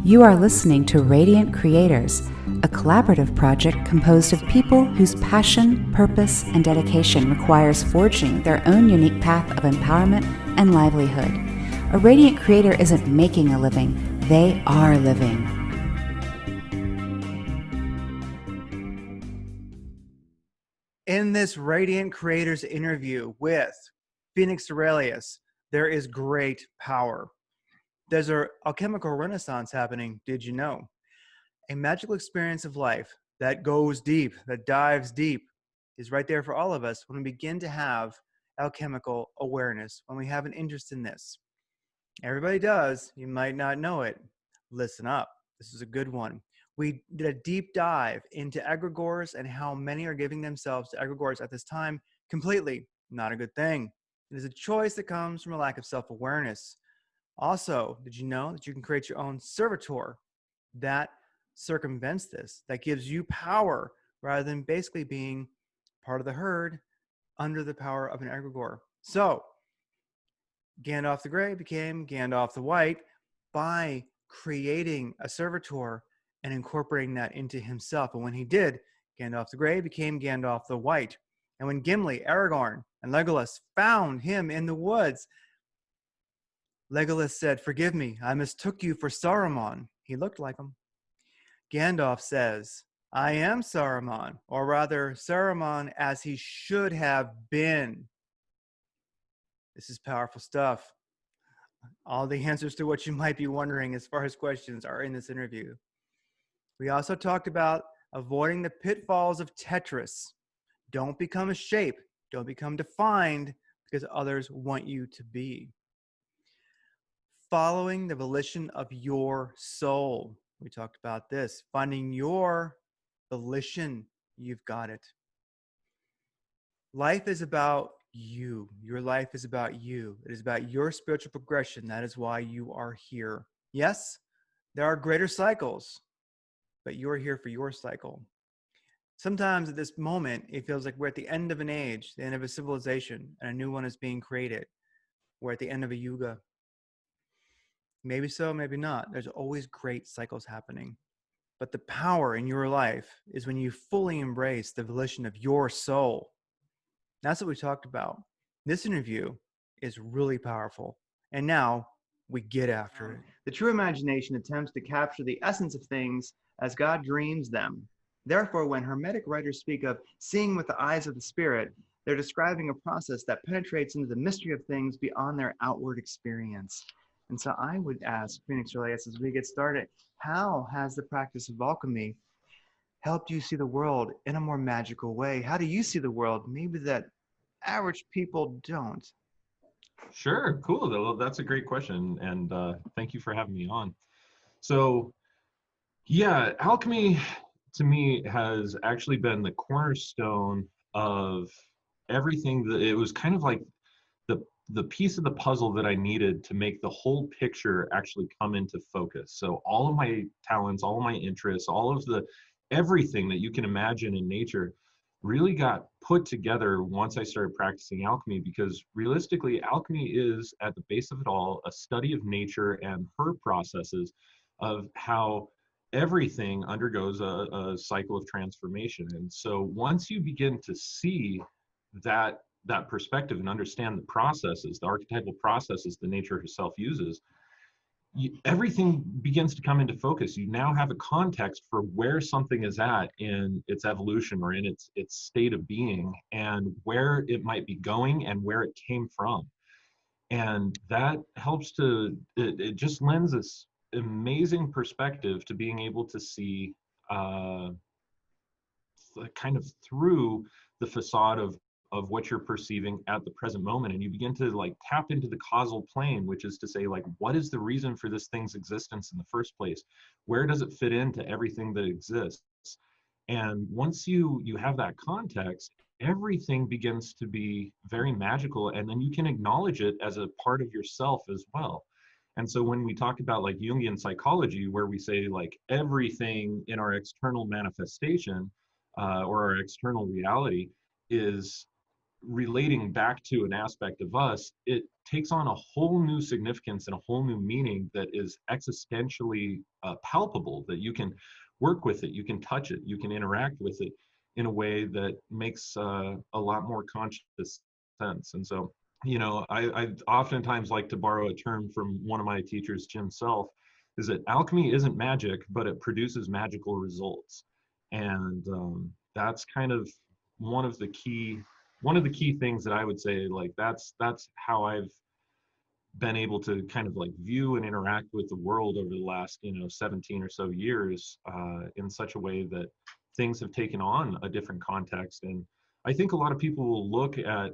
You are listening to Radiant Creators, a collaborative project composed of people whose passion, purpose, and dedication requires forging their own unique path of empowerment and livelihood. A Radiant Creator isn't making a living, they are living. In this Radiant Creators interview with Phoenix Aurelius, there is great power. There's an alchemical renaissance happening, did you know? A magical experience of life that goes deep, that dives deep, is right there for all of us when we begin to have alchemical awareness, when we have an interest in this. Everybody does, you might not know it. Listen up, this is a good one. We did a deep dive into Egregors and how many are giving themselves to Egregors at this time completely. Not a good thing. It is a choice that comes from a lack of self-awareness. Also, did you know that you can create your own Servitor that circumvents this, that gives you power rather than basically being part of the herd under the power of an Egregor? So, Gandalf the Grey became Gandalf the White by creating a Servitor and incorporating that into himself. And when he did, Gandalf the Grey became Gandalf the White. And when Gimli, Aragorn, and Legolas found him in the woods, Legolas said, "Forgive me, I mistook you for Saruman." He looked like him. Gandalf says, "I am Saruman, or rather Saruman as he should have been." This is powerful stuff. All the answers to what you might be wondering as far as questions are in this interview. We also talked about avoiding the pitfalls of Tetris. Don't become a shape. Don't become defined because others want you to be. Following the volition of your soul. We talked about this. Finding your volition. You've got it. Life is about you. Your life is about you. It is about your spiritual progression. That is why you are here. Yes, there are greater cycles, but you're here for your cycle. Sometimes at this moment, it feels like we're at the end of an age, the end of a civilization, and a new one is being created. We're at the end of a yuga. Maybe so, maybe not. There's always great cycles happening. But the power in your life is when you fully embrace the volition of your soul. That's what we talked about. This interview is really powerful. And now we get after it. The true imagination attempts to capture the essence of things as God dreams them. Therefore, when Hermetic writers speak of seeing with the eyes of the spirit, they're describing a process that penetrates into the mystery of things beyond their outward experience. And so I would ask Phoenix Aurelius as we get started, how has the practice of alchemy helped you see the world in a more magical way? How do you see the world maybe that average people don't? Sure, cool. Well, that's a great question, and thank you for having me on. So, yeah, alchemy to me has actually been the cornerstone of everything. That it was kind of like the piece of the puzzle that I needed to make the whole picture actually come into focus. So all of my talents, all of my interests, all of the everything that you can imagine in nature really got put together once I started practicing alchemy, because realistically, alchemy is at the base of it all a study of nature and her processes of how everything undergoes a cycle of transformation. And so once you begin to see that perspective and understand the processes, the archetypal processes the nature herself uses, everything begins to come into focus. You now have a context for where something is at in its evolution or in its state of being, and where it might be going and where it came from. And that helps to, it just lends this amazing perspective to being able to see kind of through the facade of what you're perceiving at the present moment. And you begin to like tap into the causal plane, which is to say, like, what is the reason for this thing's existence in the first place? Where does it fit into everything that exists? And once you have that context, everything begins to be very magical, and then you can acknowledge it as a part of yourself as well. And so when we talk about like Jungian psychology, where we say like everything in our external manifestation or our external reality is relating back to an aspect of us, it takes on a whole new significance and a whole new meaning that is existentially palpable, that you can work with it, you can touch it, you can interact with it in a way that makes a lot more conscious sense. And so, I oftentimes like to borrow a term from one of my teachers, Jim Self, is that alchemy isn't magic, but it produces magical results. And that's kind of one of the key things that I would say, like that's how I've been able to kind of like view and interact with the world over the last 17 or so years, in such a way that things have taken on a different context. And I think a lot of people will look at,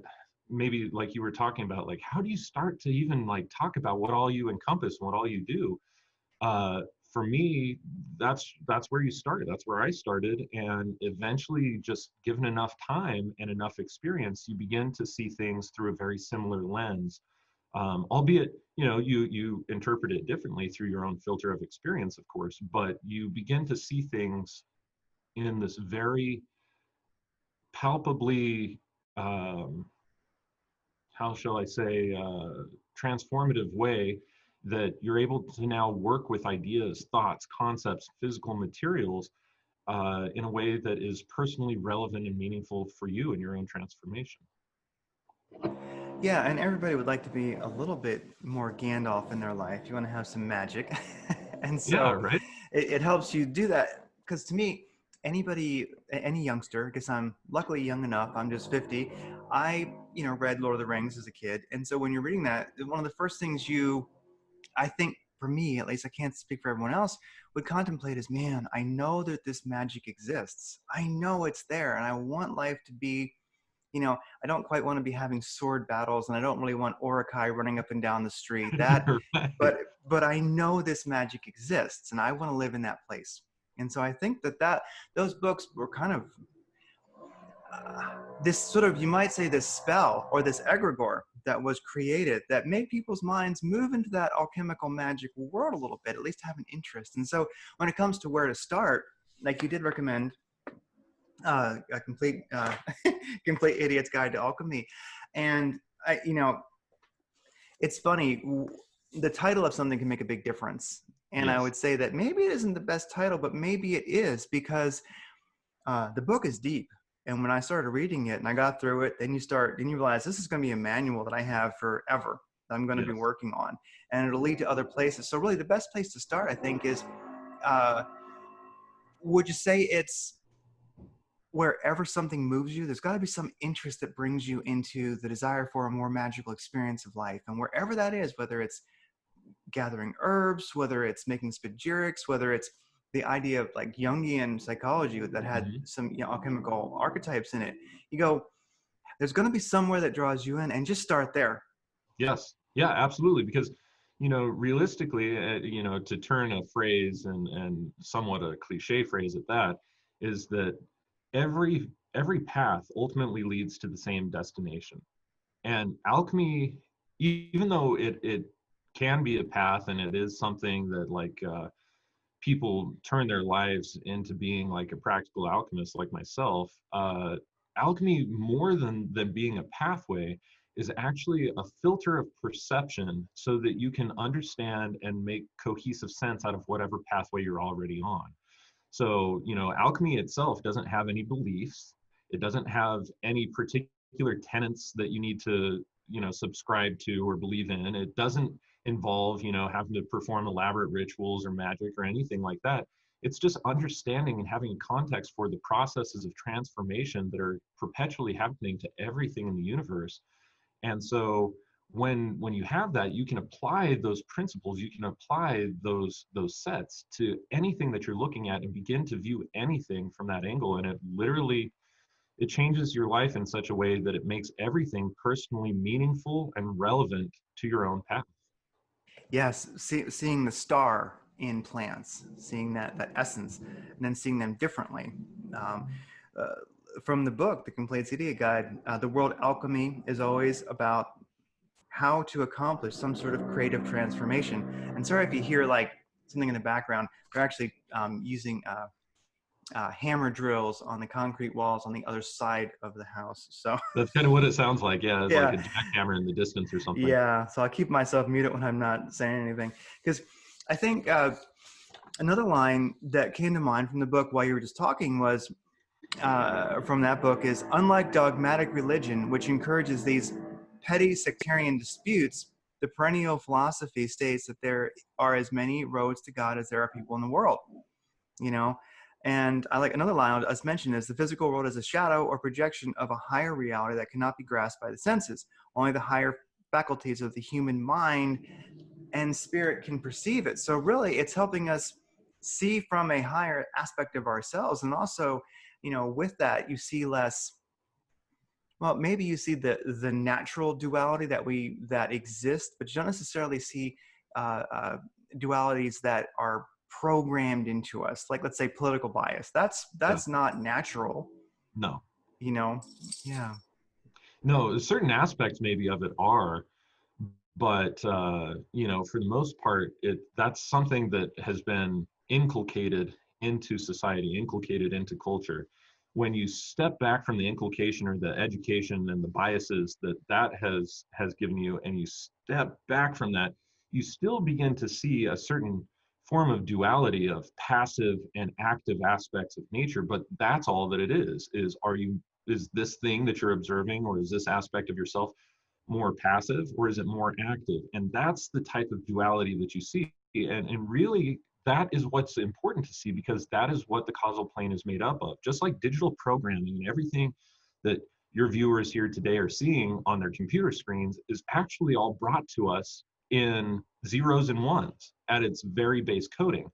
maybe like you were talking about, like how do you start to even like talk about what all you encompass and what all you do. For me, that's where you started. That's where I started. And eventually, just given enough time and enough experience, you begin to see things through a very similar lens. Albeit, you interpret it differently through your own filter of experience, of course, but you begin to see things in this very palpably, how shall I say, transformative way, that you're able to now work with ideas, thoughts, concepts, physical materials in a way that is personally relevant and meaningful for you in your own transformation. Yeah, and everybody would like to be a little bit more Gandalf in their life. You want to have some magic. And Yeah, so right? it helps you do that. Because to me, any youngster, because I'm luckily young enough, I'm just 50, I, read Lord of the Rings as a kid. And so when you're reading that, one of the first things I think for me, at least, I can't speak for everyone else, would contemplate is, man, I know that this magic exists. I know it's there. And I want life to be, I don't quite want to be having sword battles, and I don't really want Orakai running up and down the street. Right. But I know this magic exists, and I want to live in that place. And so I think that those books were kind of this sort of, you might say, this spell or this egregor that was created that made people's minds move into that alchemical magic world a little bit, at least have an interest. And so when it comes to where to start, like you did recommend a complete complete idiot's guide to alchemy. And it's funny, the title of something can make a big difference. And Yes. I would say that maybe it isn't the best title, but maybe it is, because the book is deep. And when I started reading it and I got through it, then you realize this is going to be a manual that I have forever that I'm going to be Yes. working on, and it'll lead to other places. So really the best place to start, I think, is, would you say it's wherever something moves you, there's got to be some interest that brings you into the desire for a more magical experience of life. And wherever that is, whether it's gathering herbs, whether it's making spagyrics, whether it's the idea of like Jungian psychology that had some alchemical archetypes in it, you go, there's going to be somewhere that draws you in, and just start there. Yes. Yeah, absolutely. Because, realistically, to turn a phrase and somewhat a cliche phrase at that, is that every path ultimately leads to the same destination. And alchemy, even though it can be a path, and it is something that people turn their lives into being like a practical alchemist like myself, alchemy, more than being a pathway, is actually a filter of perception so that you can understand and make cohesive sense out of whatever pathway you're already on. So, alchemy itself doesn't have any beliefs. It doesn't have any particular tenets that you need to, subscribe to or believe in. It doesn't involve, having to perform elaborate rituals or magic or anything like that. It's just understanding and having context for the processes of transformation that are perpetually happening to everything in the universe. And so when you have that, you can apply those principles, you can apply those sets to anything that you're looking at and begin to view anything from that angle. And it changes your life in such a way that it makes everything personally meaningful and relevant to your own path. Yes, seeing the star in plants, seeing that essence, and then seeing them differently. From the book, The Complete Idiot Guide, the word alchemy is always about how to accomplish some sort of creative transformation. And sorry if you hear like something in the background. We're actually using hammer drills on the concrete walls on the other side of the house. So That's kind of what it sounds like. Yeah, it's like yeah, a jackhammer in the distance or something. yeah. So I keep myself muted when I'm not saying anything, because I think another line that came to mind from the book while you were just talking was from that book is, unlike dogmatic religion, which encourages these petty sectarian disputes, the perennial philosophy states that there are as many roads to God as there are people in the world, you know? And I like another line I was mentioned is, the physical world is a shadow or projection of a higher reality that cannot be grasped by the senses. Only the higher faculties of the human mind and spirit can perceive it. So really it's helping us see from a higher aspect of ourselves. And also, you know, with that, you see less, well, maybe you see the natural duality that exists, but you don't necessarily see dualities that are programmed into us. Like, let's say political bias. That's Yeah. not natural, No. you know? Yeah. No, certain aspects maybe of it are, but you know, for the most part, that's something that has been inculcated into society, inculcated into culture. When you step back from the inculcation or the education and the biases that has given you, and you step back from that, you still begin to see a certain form of duality of passive and active aspects of nature. But that's all that it is this thing that you're observing, or is this aspect of yourself more passive, or is it more active? And that's the type of duality that you see. And really, that is what's important to see, because that is what the causal plane is made up of. Just like digital programming and everything that your viewers here today are seeing on their computer screens is actually all brought to us in zeros and ones at its very base coding.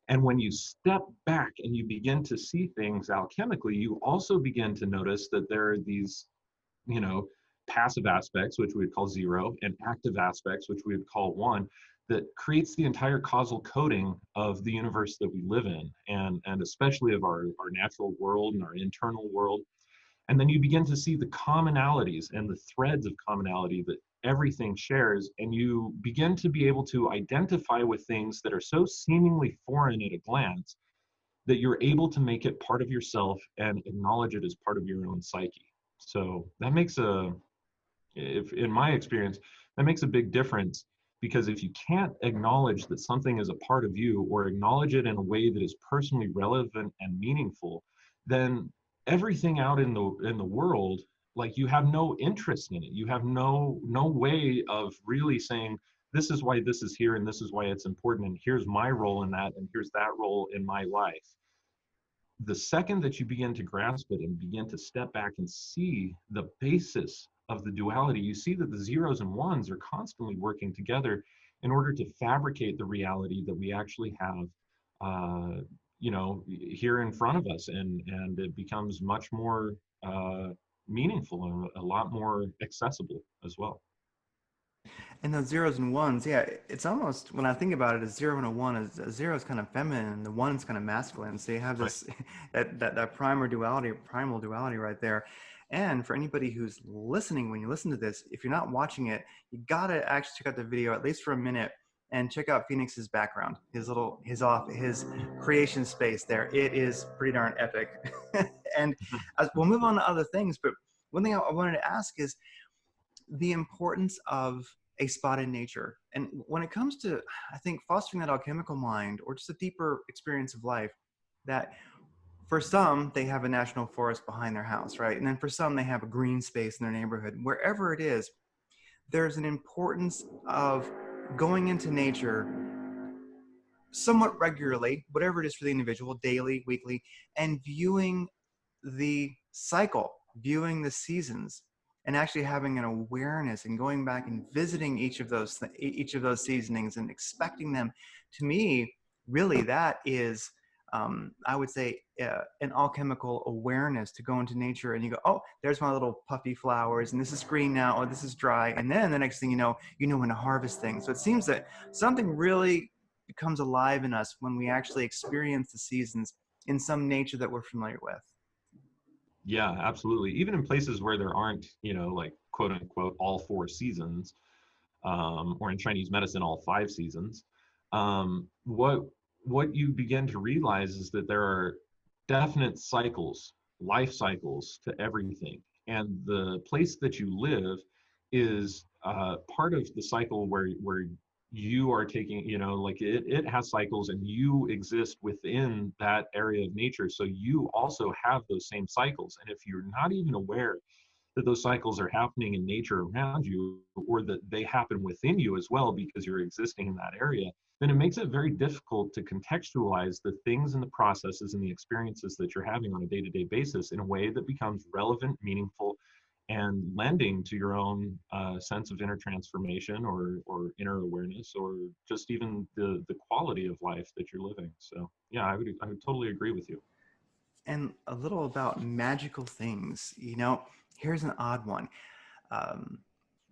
And when you step back and you begin to see things alchemically, you also begin to notice that there are these, you know, passive aspects, which we would call zero, and active aspects, which we would call one, that creates the entire causal coding of the universe that we live in, and especially of our natural world and our internal world. And then you begin to see the commonalities and the threads of commonality that everything shares, and you begin to be able to identify with things that are so seemingly foreign at a glance that you're able to make it part of yourself and acknowledge it as part of your own psyche. So that makes in my experience, that makes a big difference, because if you can't acknowledge that something is a part of you, or acknowledge it in a way that is personally relevant and meaningful, then everything out in the world, like, you have no interest in it. You have no way of really saying, this is why this is here, and this is why it's important, and here's my role in that, and here's that role in my life. The second that you begin to grasp it and begin to step back and see the basis of the duality, you see that the zeros and ones are constantly working together in order to fabricate the reality that we actually have, you know, here in front of us, and it becomes much more meaningful and a lot more accessible as well. And those zeros and ones, yeah, it's almost, when I think about it, a zero and a one, is a zero is kind of feminine and the one is kind of masculine. So you have Right. this that primal duality right there. And for anybody who's listening, when you listen to this, if you're not watching it, you gotta actually check out the video at least for a minute and check out Phoenix's background, his creation space there. It is pretty darn epic. And we'll move on to other things, but one thing I wanted to ask is the importance of a spot in nature. And when it comes to, I think, fostering that alchemical mind, or just a deeper experience of life, that for some, they have a national forest behind their house, right? And then for some, they have a green space in their neighborhood. Wherever it is, there's an importance of going into nature somewhat regularly, whatever it is for the individual, daily, weekly, and viewing the cycle, viewing the seasons, and actually having an awareness and going back and visiting each of those seasonings and expecting them. To me, really, that is, I would say, an alchemical awareness, to go into nature and you go, oh, there's my little puffy flowers, and this is green now, or this is dry, and then the next thing you know when to harvest things. So it seems that something really becomes alive in us when we actually experience the seasons in some nature that we're familiar with. Yeah, absolutely. Even in places where there aren't, you know, like, quote unquote, all four seasons, or in Chinese medicine, all five seasons. What you begin to realize is that there are definite cycles, life cycles to everything. And the place that you live is part of the cycle where you are taking, like it has cycles and you exist within that area of nature. So you also have those same cycles. And if you're not even aware that those cycles are happening in nature around you, or that they happen within you as well because you're existing in that area, then it makes it very difficult to contextualize the things and the processes and the experiences that you're having on a day-to-day basis in a way that becomes relevant, meaningful, and lending to your own sense of inner transformation or inner awareness, or just even the quality of life that you're living. So yeah, I would totally agree with you. And a little about magical things. Here's an odd one.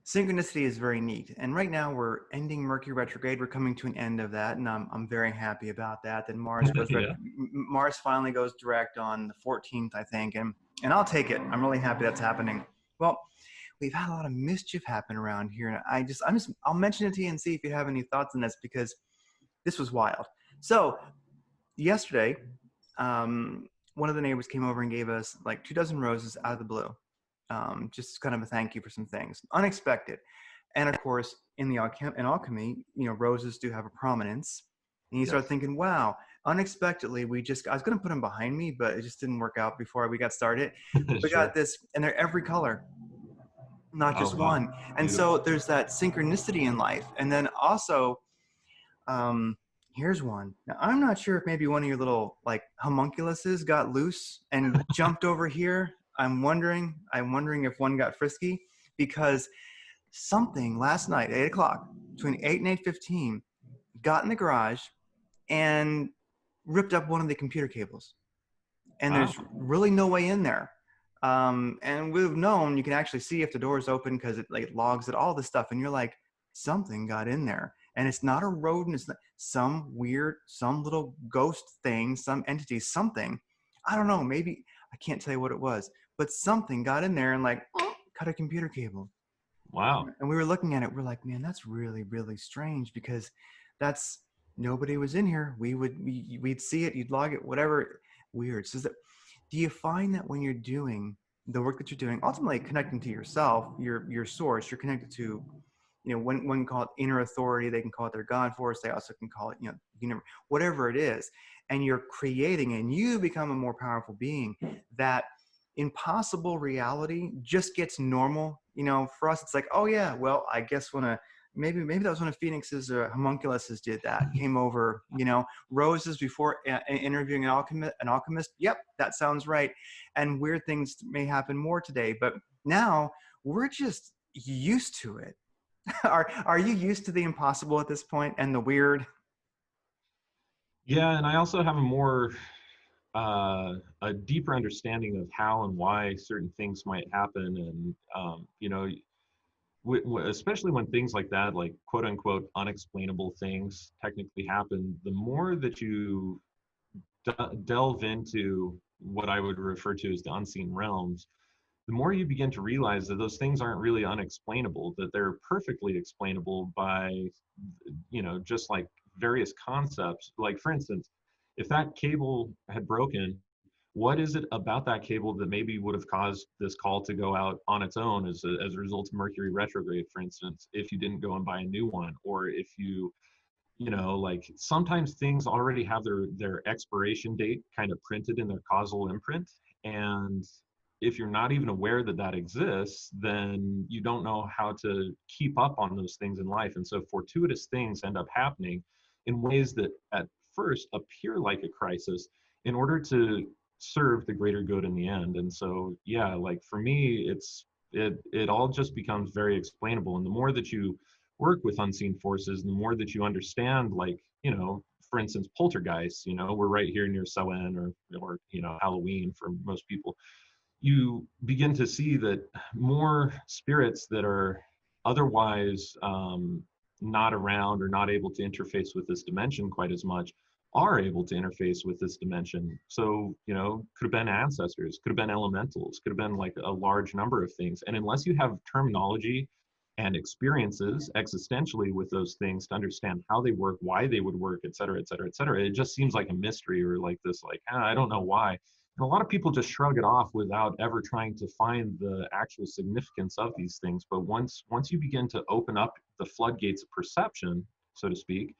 Synchronicity is very neat. And right now we're ending Mercury retrograde. We're coming to an end of that. And I'm very happy about that. Then Mars goes Yeah. Mars finally goes direct on the 14th, I think. And I'll take it. I'm really happy that's happening. Well, we've had a lot of mischief happen around here. And I'll mention it to you and see if you have any thoughts on this, because this was wild. So yesterday, one of the neighbors came over and gave us like 24 roses out of the blue. Just kind of a thank you for some things, unexpected. And of course, in alchemy, roses do have a prominence. And you start thinking, wow, unexpectedly, I was going to put them behind me, but it just didn't work out before we got started. We got this, and they're every color, not just one. And so there's that synchronicity in life. And then also, here's one. Now, I'm not sure if maybe one of your little like homunculuses got loose and jumped over here. I'm wondering if one got frisky, because something last night, 8 o'clock, between 8 and 8:15, got in the garage and ripped up one of the computer cables. And there's really no way in there. And we've known you can actually see if the door is open, because it like logs at all this stuff. And you're like, something got in there. And it's not a rodent. It's not some little ghost thing, some entity, something. I don't know. Maybe I can't tell you what it was, but something got in there and like cut a computer cable. Wow. And we were looking at it. We're like, man, that's really, really strange, because nobody was in here. We'd see it. You'd log it, whatever. Weird. So do you find that when you're doing the work that you're doing, ultimately connecting to yourself, your source, you're connected to, one can call it inner authority, they can call it their God force, they also can call it, whatever it is, and you're creating and you become a more powerful being, that impossible reality just gets normal. For us, it's like, oh yeah, well, I guess maybe that was one of Phoenix's homunculuses did that, came over, roses before interviewing an alchemist. Yep, that sounds right. And weird things may happen more today, but now we're just used to it. Are you used to the impossible at this point and the weird? Yeah, and I also have a deeper understanding of how and why certain things might happen, and especially when things like that, like quote unquote unexplainable things, technically happen. The more that you delve into what I would refer to as the unseen realms, the more you begin to realize that those things aren't really unexplainable, that they're perfectly explainable by, just like various concepts. Like, for instance, if that cable had broken, what is it about that cable that maybe would have caused this call to go out on its own as a result of Mercury retrograde, for instance, if you didn't go and buy a new one, or if like sometimes things already have their expiration date kind of printed in their causal imprint. And if you're not even aware that that exists, then you don't know how to keep up on those things in life. And so fortuitous things end up happening in ways that at first appear like a crisis in order to serve the greater good in the end. And so, yeah, like for me, it all just becomes very explainable. And the more that you work with unseen forces, the more that you understand, like, for instance, poltergeists, we're right here near Samhain or Halloween for most people. You begin to see that more spirits that are otherwise not around or not able to interface with this dimension quite as much are able to interface with this dimension. So, could have been ancestors, could have been elementals, could have been like a large number of things. And unless you have terminology and experiences existentially with those things to understand how they work, why they would work, et cetera, et cetera, et cetera. It just seems like a mystery, or like this, like, I don't know why. And a lot of people just shrug it off without ever trying to find the actual significance of these things. But once you begin to open up the floodgates of perception, so to speak,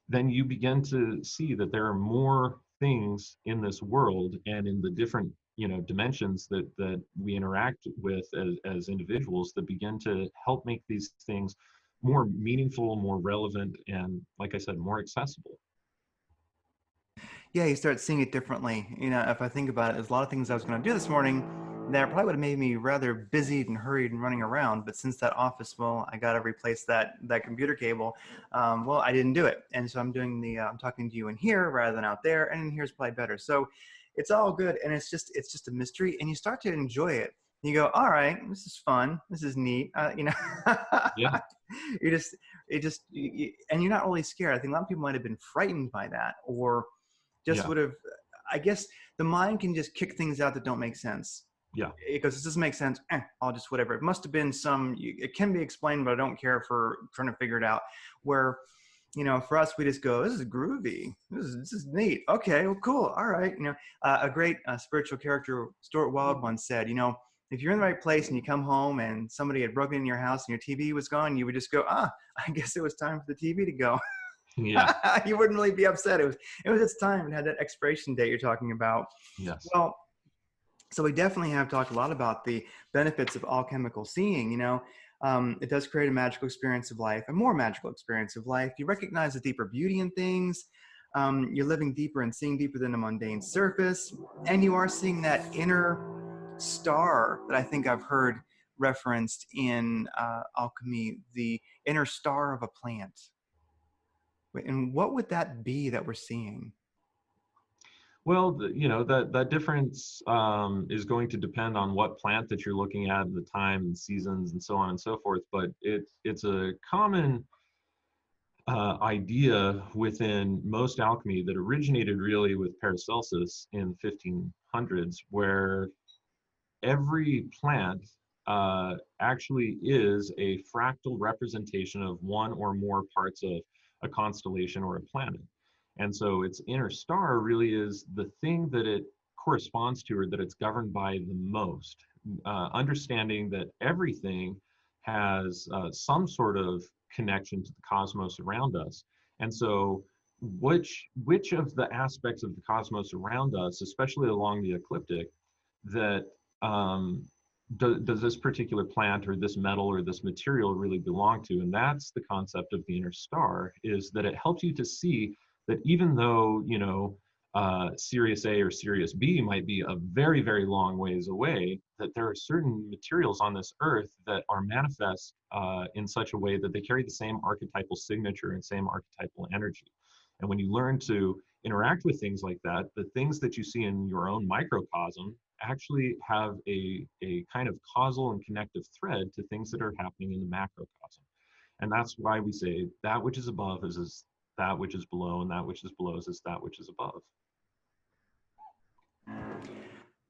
then you begin to see that there are more things in this world and in the different dimensions that we interact with as individuals, that begin to help make these things more meaningful, more relevant, and, like I said, more accessible. Yeah, you start seeing it differently. If I think about it, there's a lot of things I was going to do this morning that probably would have made me rather busied and hurried and running around. But since that office, well, I got to replace that computer cable. Well, I didn't do it, and so I'm doing I'm talking to you in here rather than out there, and in here's probably better. So it's all good, and it's just a mystery, and you start to enjoy it. You go, all right, this is fun, this is neat. Yeah. And you're not really scared. I think a lot of people might have been frightened by that, or just would have. I guess the mind can just kick things out that don't make sense. Yeah. Because this doesn't make sense. I'll just whatever. It must have been it can be explained, but I don't care for trying to figure it out. Where, for us, we just go, this is groovy. This is neat. Okay, well, cool. All right. A great spiritual character, Stuart Wilde, once said, if you're in the right place and you come home and somebody had broken into your house and your TV was gone, you would just go, I guess it was time for the TV to go. Yeah. You wouldn't really be upset. It was its time. It had that expiration date you're talking about. Yes. Well, so we definitely have talked a lot about the benefits of alchemical seeing. It does create a magical experience of life, a more magical experience of life. You recognize the deeper beauty in things. You're living deeper and seeing deeper than the mundane surface. And you are seeing that inner star that I think I've heard referenced in alchemy, the inner star of a plant. And what would that be that we're seeing? Well, that difference is going to depend on what plant that you're looking at, the time and seasons and so on and so forth. But it's a common idea within most alchemy that originated really with Paracelsus in the 1500s, where every plant actually is a fractal representation of one or more parts of a constellation or a planet. And so its inner star really is the thing that it corresponds to, or that it's governed by the most. Understanding that everything has some sort of connection to the cosmos around us. And so which of the aspects of the cosmos around us, especially along the ecliptic, that does this particular plant or this metal or this material really belong to? And that's the concept of the inner star, is that it helps you to see that even though, Sirius A or Sirius B might be a very, very long ways away, that there are certain materials on this earth that are manifest in such a way that they carry the same archetypal signature and same archetypal energy. And when you learn to interact with things like that, the things that you see in your own microcosm actually have a kind of causal and connective thread to things that are happening in the macrocosm. And that's why we say that which is above is that which is below, and that which is below is that which is above.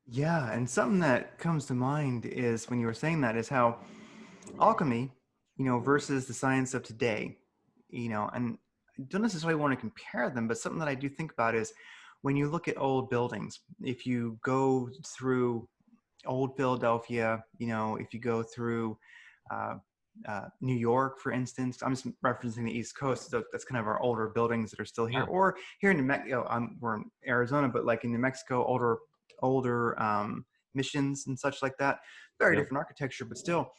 Yeah, and something that comes to mind is when you were saying that is how alchemy, versus the science of today, and I don't necessarily want to compare them, but something that I do think about is when you look at old buildings, if you go through old Philadelphia, if you go through New York, for instance, I'm just referencing the East Coast. So that's kind of our older buildings that are still here, or here in New Mexico, we're in Arizona, but like in New Mexico, older missions and such like that. Very different architecture, but still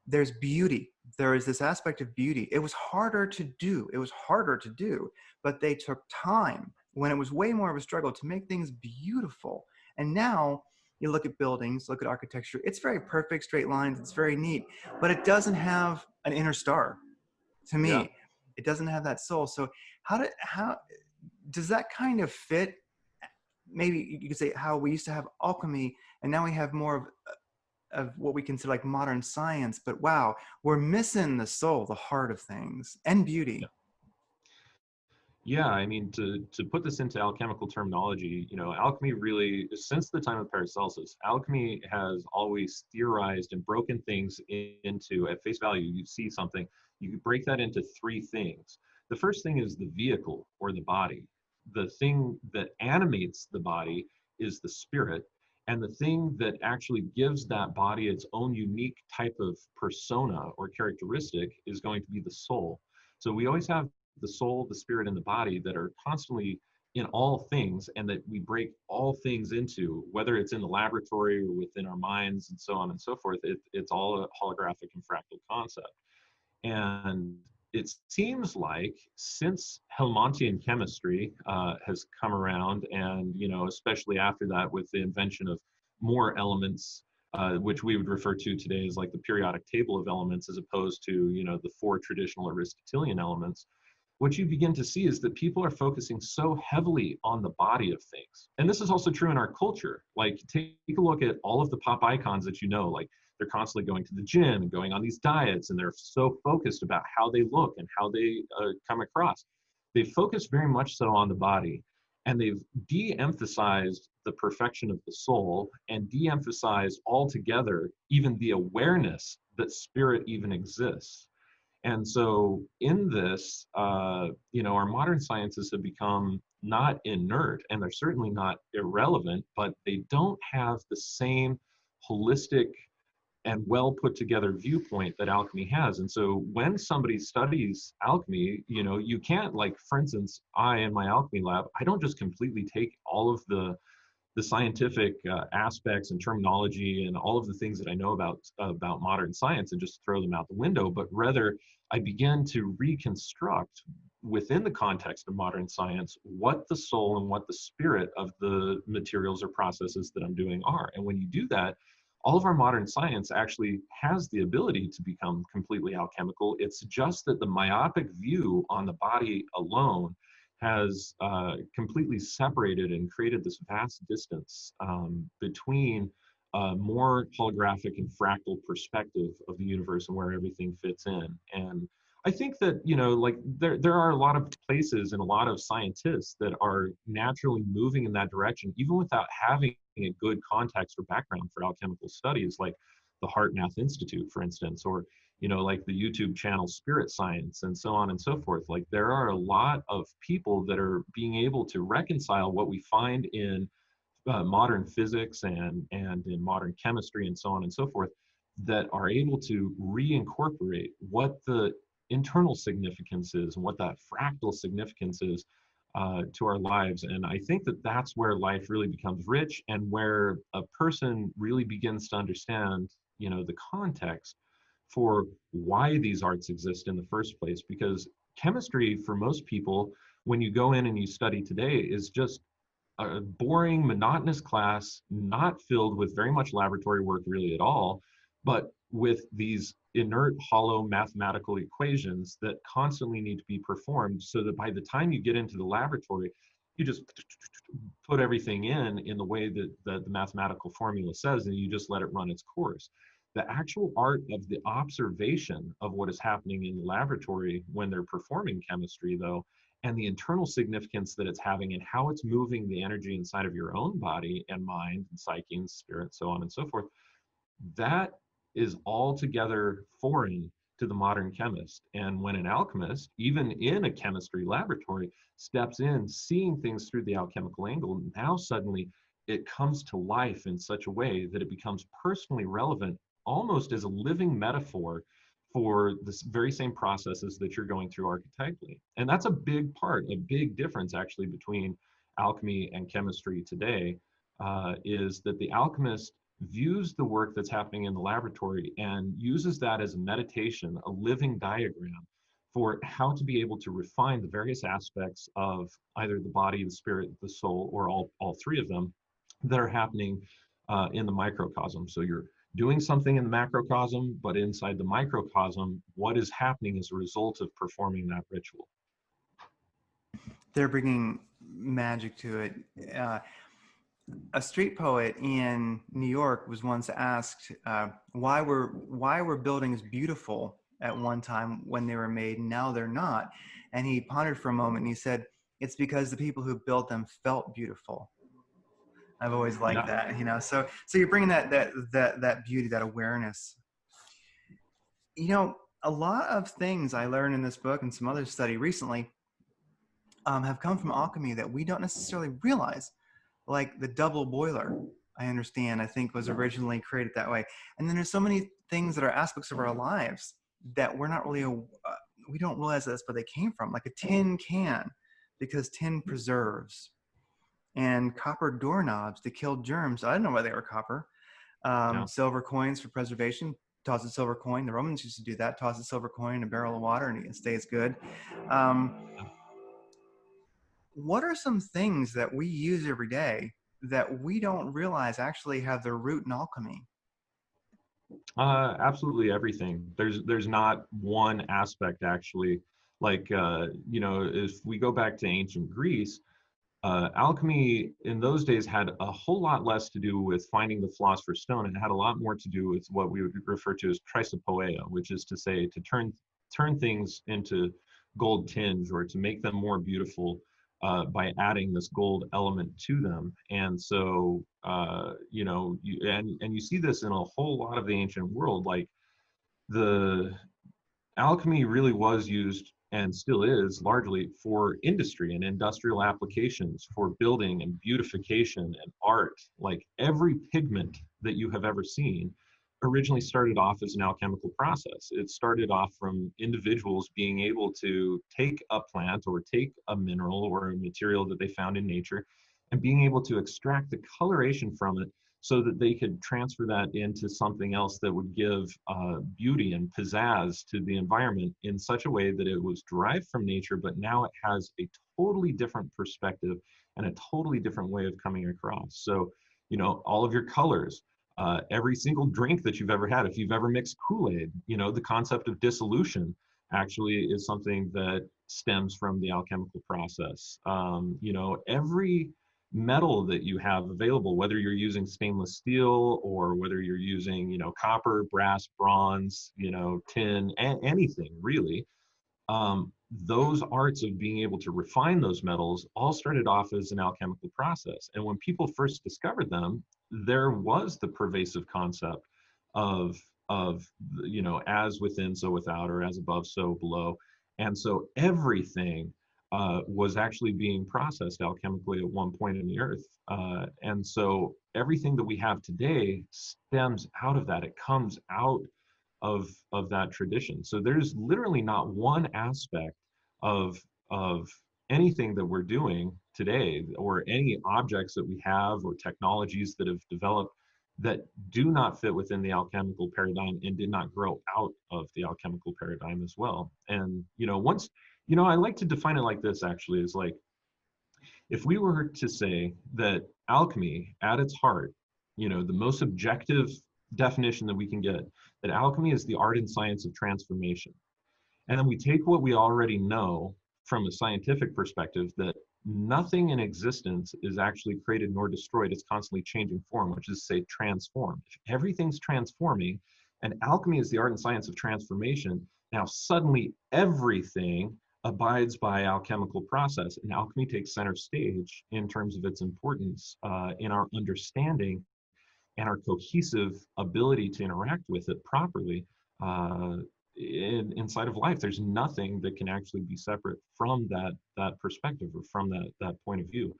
there's beauty. There is this aspect of beauty. It was harder to do, but they took time when it was way more of a struggle to make things beautiful. And now you look at buildings, look at architecture, it's very perfect, straight lines, it's very neat, but it doesn't have an inner star. To me, it doesn't have that soul. So how does that kind of fit? Maybe you could say how we used to have alchemy, and now we have more of what we consider like modern science. But wow, we're missing the soul, the heart of things, and beauty. Yeah, I mean, to put this into alchemical terminology, you know, alchemy really, since the time of Paracelsus, alchemy has always theorized and broken things into, at face value, you see something, you break that into three things. The first thing is the vehicle or the body. The thing that animates the body is the spirit, and the thing that actually gives that body its own unique type of persona or characteristic is going to be the soul. So we always have the soul, the spirit, and the body that are constantly in all things, and that we break all things into, whether it's in the laboratory or within our minds and so on and so forth. It's all a holographic and fractal concept. And it seems like since Helmontian chemistry has come around, and you know, especially after that with the invention of more elements, which we would refer to today as like the periodic table of elements, as opposed to, you know, the four traditional Aristotelian elements, what you begin to see is that people are focusing so heavily on the body of things. And this is also true in our culture. Like, take a look at all of the pop icons that you know, like they're constantly going to the gym and going on these diets, and they're so focused about how they look and how they come across. They focus very much so on the body, and they've de-emphasized the perfection of the soul and de-emphasized altogether even the awareness that spirit even exists. And so in this, you know, our modern sciences have become not inert, and they're certainly not irrelevant, but they don't have the same holistic and well put together viewpoint that alchemy has. And so when somebody studies alchemy, you know, you can't, like, for instance, I in my alchemy lab, I don't just completely take all of the scientific aspects and terminology and all of the things that I know about modern science and just throw them out the window, but rather I begin to reconstruct within the context of modern science what the soul and what the spirit of the materials or processes that I'm doing are. And when you do that, all of our modern science actually has the ability to become completely alchemical. It's just that the myopic view on the body alone has completely separated and created this vast distance between a more holographic and fractal perspective of the universe and where everything fits in. And I think that, you know, like there are a lot of places and a lot of scientists that are naturally moving in that direction, even without having a good context or background for alchemical studies, like the Heart Math Institute, for instance, or, you know, like the YouTube channel Spirit Science, and so on and so forth. Like, there are a lot of people that are being able to reconcile what we find in modern physics and in modern chemistry and so on and so forth, that are able to reincorporate what the internal significance is and what that fractal significance is to our lives. And I think that that's where life really becomes rich, and where a person really begins to understand, you know, the context for why these arts exist in the first place. Because chemistry, for most people, when you go in and you study today, is just a boring, monotonous class, not filled with very much laboratory work really at all, but with these inert, hollow mathematical equations that constantly need to be performed, so that by the time you get into the laboratory, you just put everything in the way that the mathematical formula says, and you just let it run its course. The actual art of the observation of what is happening in the laboratory when they're performing chemistry, though, and the internal significance that it's having and how it's moving the energy inside of your own body and mind and psyche and spirit, so on and so forth, that is altogether foreign to the modern chemist. And when an alchemist, even in a chemistry laboratory, steps in, seeing things through the alchemical angle, now suddenly it comes to life in such a way that it becomes personally relevant, almost as a living metaphor for the very same processes that you're going through archetypally. And that's a big part, a big difference actually between alchemy and chemistry today, is that the alchemist views the work that's happening in the laboratory and uses that as a meditation, a living diagram for how to be able to refine the various aspects of either the body, the spirit, the soul, or all three of them that are happening in the microcosm. So you're doing something in the macrocosm, but inside the microcosm, what is happening as a result of performing that ritual? They're bringing magic to it. A street poet in New York was once asked why were buildings beautiful at one time when they were made, and now they're not. And he pondered for a moment and he said, it's because the people who built them felt beautiful. I've always liked that, you know. So you're bringing that beauty, that awareness. You know, a lot of things I learned in this book and some other study recently have come from alchemy that we don't necessarily realize, like the double boiler. I think was originally created that way. And then there's so many things that are aspects of our lives that we're not really, we don't realize that's where they came from, like a tin can, because tin preserves, and copper doorknobs to kill germs. I didn't know why they were copper. Silver coins for preservation. Toss a silver coin. The Romans used to do that. Toss a silver coin in a barrel of water and it stays good. What are some things that we use every day that we don't realize actually have their root in alchemy? Absolutely everything. There's not one aspect actually. Like you know, if we go back to ancient Greece, alchemy in those days had a whole lot less to do with finding the philosopher's stone, and it had a lot more to do with what we would refer to as chrysopoeia, which is to say to turn things into gold tinge or to make them more beautiful by adding this gold element to them. And so you know, and you see this in a whole lot of the ancient world. Like the alchemy really was used and still is largely for industry and industrial applications, for building and beautification and art. Like every pigment that you have ever seen originally started off as an alchemical process. It started off from individuals being able to take a plant or take a mineral or a material that they found in nature and being able to extract the coloration from it so that they could transfer that into something else that would give beauty and pizzazz to the environment in such a way that it was derived from nature, but now it has a totally different perspective and a totally different way of coming across. So, you know, all of your colors, every single drink that you've ever had, if you've ever mixed Kool-Aid, you know, the concept of dissolution actually is something that stems from the alchemical process. You know, every metal that you have available, whether you're using stainless steel or whether you're using, you know, copper, brass, bronze, you know, tin, anything really, those arts of being able to refine those metals all started off as an alchemical process. And when people first discovered them, there was the pervasive concept of you know, as within so without, or as above so below. And so everything was actually being processed alchemically at one point in the earth. And so everything that we have today stems out of that. It comes out of that tradition. So there's literally not one aspect of anything that we're doing today, or any objects that we have or technologies that have developed, that do not fit within the alchemical paradigm and did not grow out of the alchemical paradigm as well. And, you know, once, you know, I like to define it like this actually, is like, if we were to say that alchemy at its heart, you know, the most objective definition that we can get, that alchemy is the art and science of transformation. And then we take what we already know from a scientific perspective, that nothing in existence is actually created nor destroyed. It's constantly changing form, which is to say transformed. If everything's transforming, and alchemy is the art and science of transformation, now suddenly everything abides by alchemical process, and alchemy takes center stage in terms of its importance in our understanding and our cohesive ability to interact with it properly inside of life. There's nothing that can actually be separate from that perspective, or from that point of view.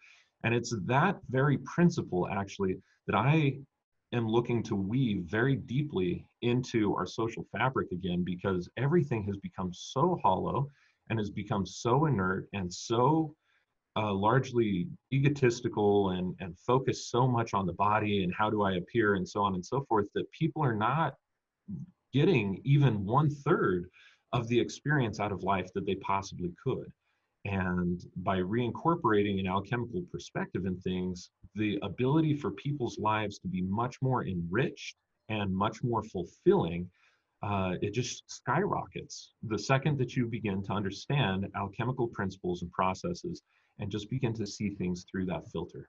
And it's that very principle actually that I am looking to weave very deeply into our social fabric again, because everything has become so hollow and has become so inert and so largely egotistical and focused so much on the body and how do I appear and so on and so forth, that people are not getting even 1/3 of the experience out of life that they possibly could. And by reincorporating an alchemical perspective in things, the ability for people's lives to be much more enriched and much more fulfilling, it just skyrockets the second that you begin to understand alchemical principles and processes and just begin to see things through that filter.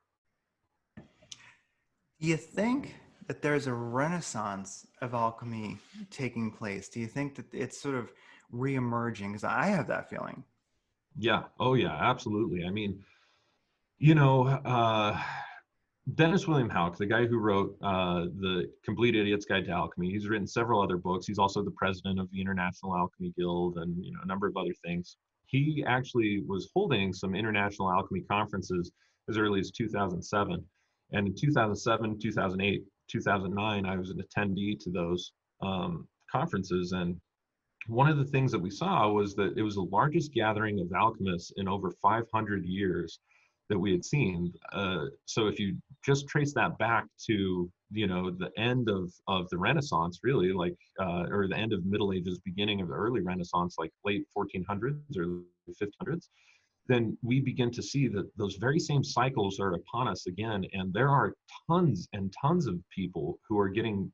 Do you think that there's a renaissance of alchemy taking place? Do you think that it's sort of re-emerging? Because I have that feeling. Yeah. Oh, yeah. Absolutely. I mean, you know, Dennis William Houck, the guy who wrote the Complete Idiot's Guide to Alchemy, he's written several other books. He's also the president of the International Alchemy Guild and a number of other things. He actually was holding some international alchemy conferences as early as 2007. And in 2007, 2008, 2009, I was an attendee to those conferences. And one of the things that we saw was that it was the largest gathering of alchemists in over 500 years that we had seen. So if you just trace that back to the end of the Renaissance, really, like or the end of Middle Ages, beginning of the early Renaissance, like late 1400s or 1500s, then we begin to see that those very same cycles are upon us again. And there are tons and tons of people who are getting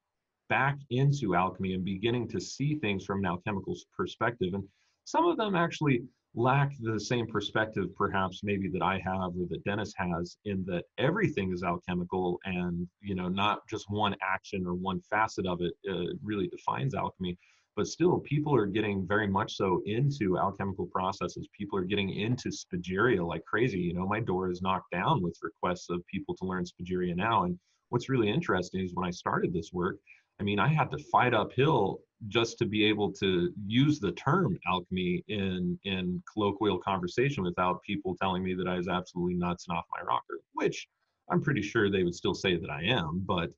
back into alchemy and beginning to see things from an alchemical perspective. And some of them actually lack the same perspective, perhaps, maybe that I have or that Dennis has, in that everything is alchemical and, not just one action or one facet of it really defines alchemy. But still, people are getting very much so into alchemical processes. People are getting into spagyria like crazy. My door is knocked down with requests of people to learn spagyria now. And what's really interesting is when I started this work, I mean, I had to fight uphill just to be able to use the term alchemy in colloquial conversation without people telling me that I was absolutely nuts and off my rocker, which I'm pretty sure they would still say that I am. But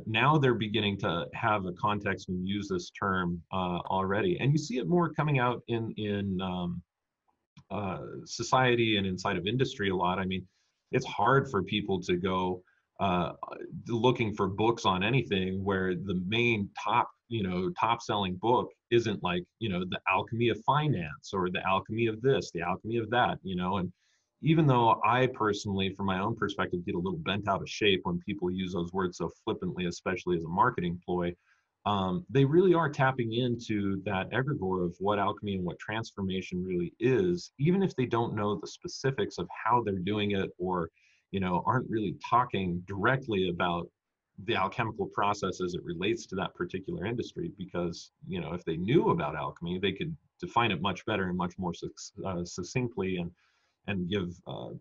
now they're beginning to have a context and use this term already, and you see it more coming out in society and inside of industry a lot. I mean, it's hard for people to go looking for books on anything where the main top selling book isn't like the alchemy of finance or the alchemy of this, the alchemy of that. And even though I personally, from my own perspective, get a little bent out of shape when people use those words so flippantly, especially as a marketing ploy, they really are tapping into that egregor of what alchemy and what transformation really is, even if they don't know the specifics of how they're doing it, or aren't really talking directly about the alchemical process as it relates to that particular industry. Because if they knew about alchemy, they could define it much better and much more succinctly and give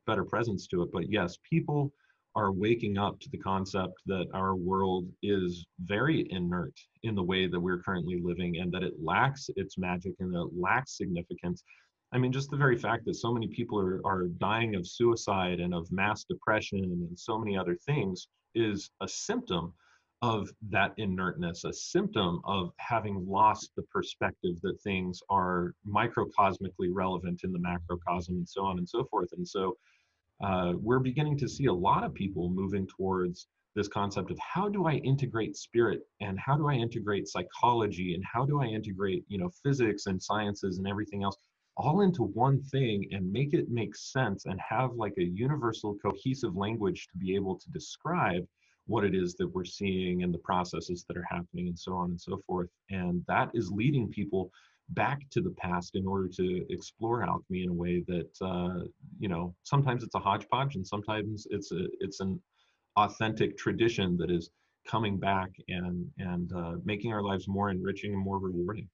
better presence to it. But yes, people are waking up to the concept that our world is very inert in the way that we're currently living, and that it lacks its magic and that it lacks significance. I mean, just the very fact that so many people are dying of suicide and of mass depression and so many other things is a symptom of that inertness, a symptom of having lost the perspective that things are microcosmically relevant in the macrocosm, and so on and so forth. And so we're beginning to see a lot of people moving towards this concept of how do I integrate spirit, and how do I integrate psychology, and how do I integrate, physics and sciences and everything else all into one thing and make it make sense and have like a universal cohesive language to be able to describe what it is that we're seeing and the processes that are happening and so on and so forth. And that is leading people back to the past in order to explore alchemy in a way that sometimes it's a hodgepodge, and sometimes it's an authentic tradition that is coming back and making our lives more enriching and more rewarding.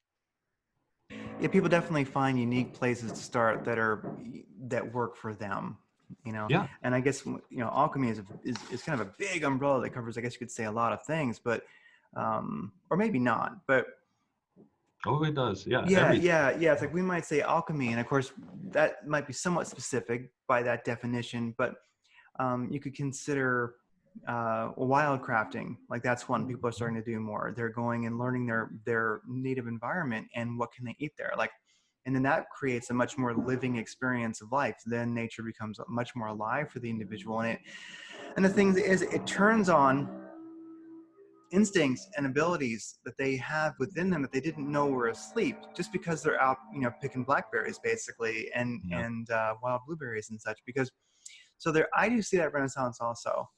Yeah, people definitely find unique places to start that work for them. Yeah. And I guess alchemy is kind of a big umbrella that covers, I guess you could say, a lot of things, but or maybe not, but Oh, it does. Yeah. yeah. It's like we might say alchemy, and of course that might be somewhat specific by that definition, but you could consider wildcrafting. Like that's one people are starting to do more. They're going and learning their native environment and what can they eat there. Like, and then that creates a much more living experience of life. Then nature becomes much more alive for the individual, and the thing is, it turns on instincts and abilities that they have within them that they didn't know were asleep, just because they're out, picking blackberries basically, and wild blueberries and such. Because so there, I do see that renaissance also.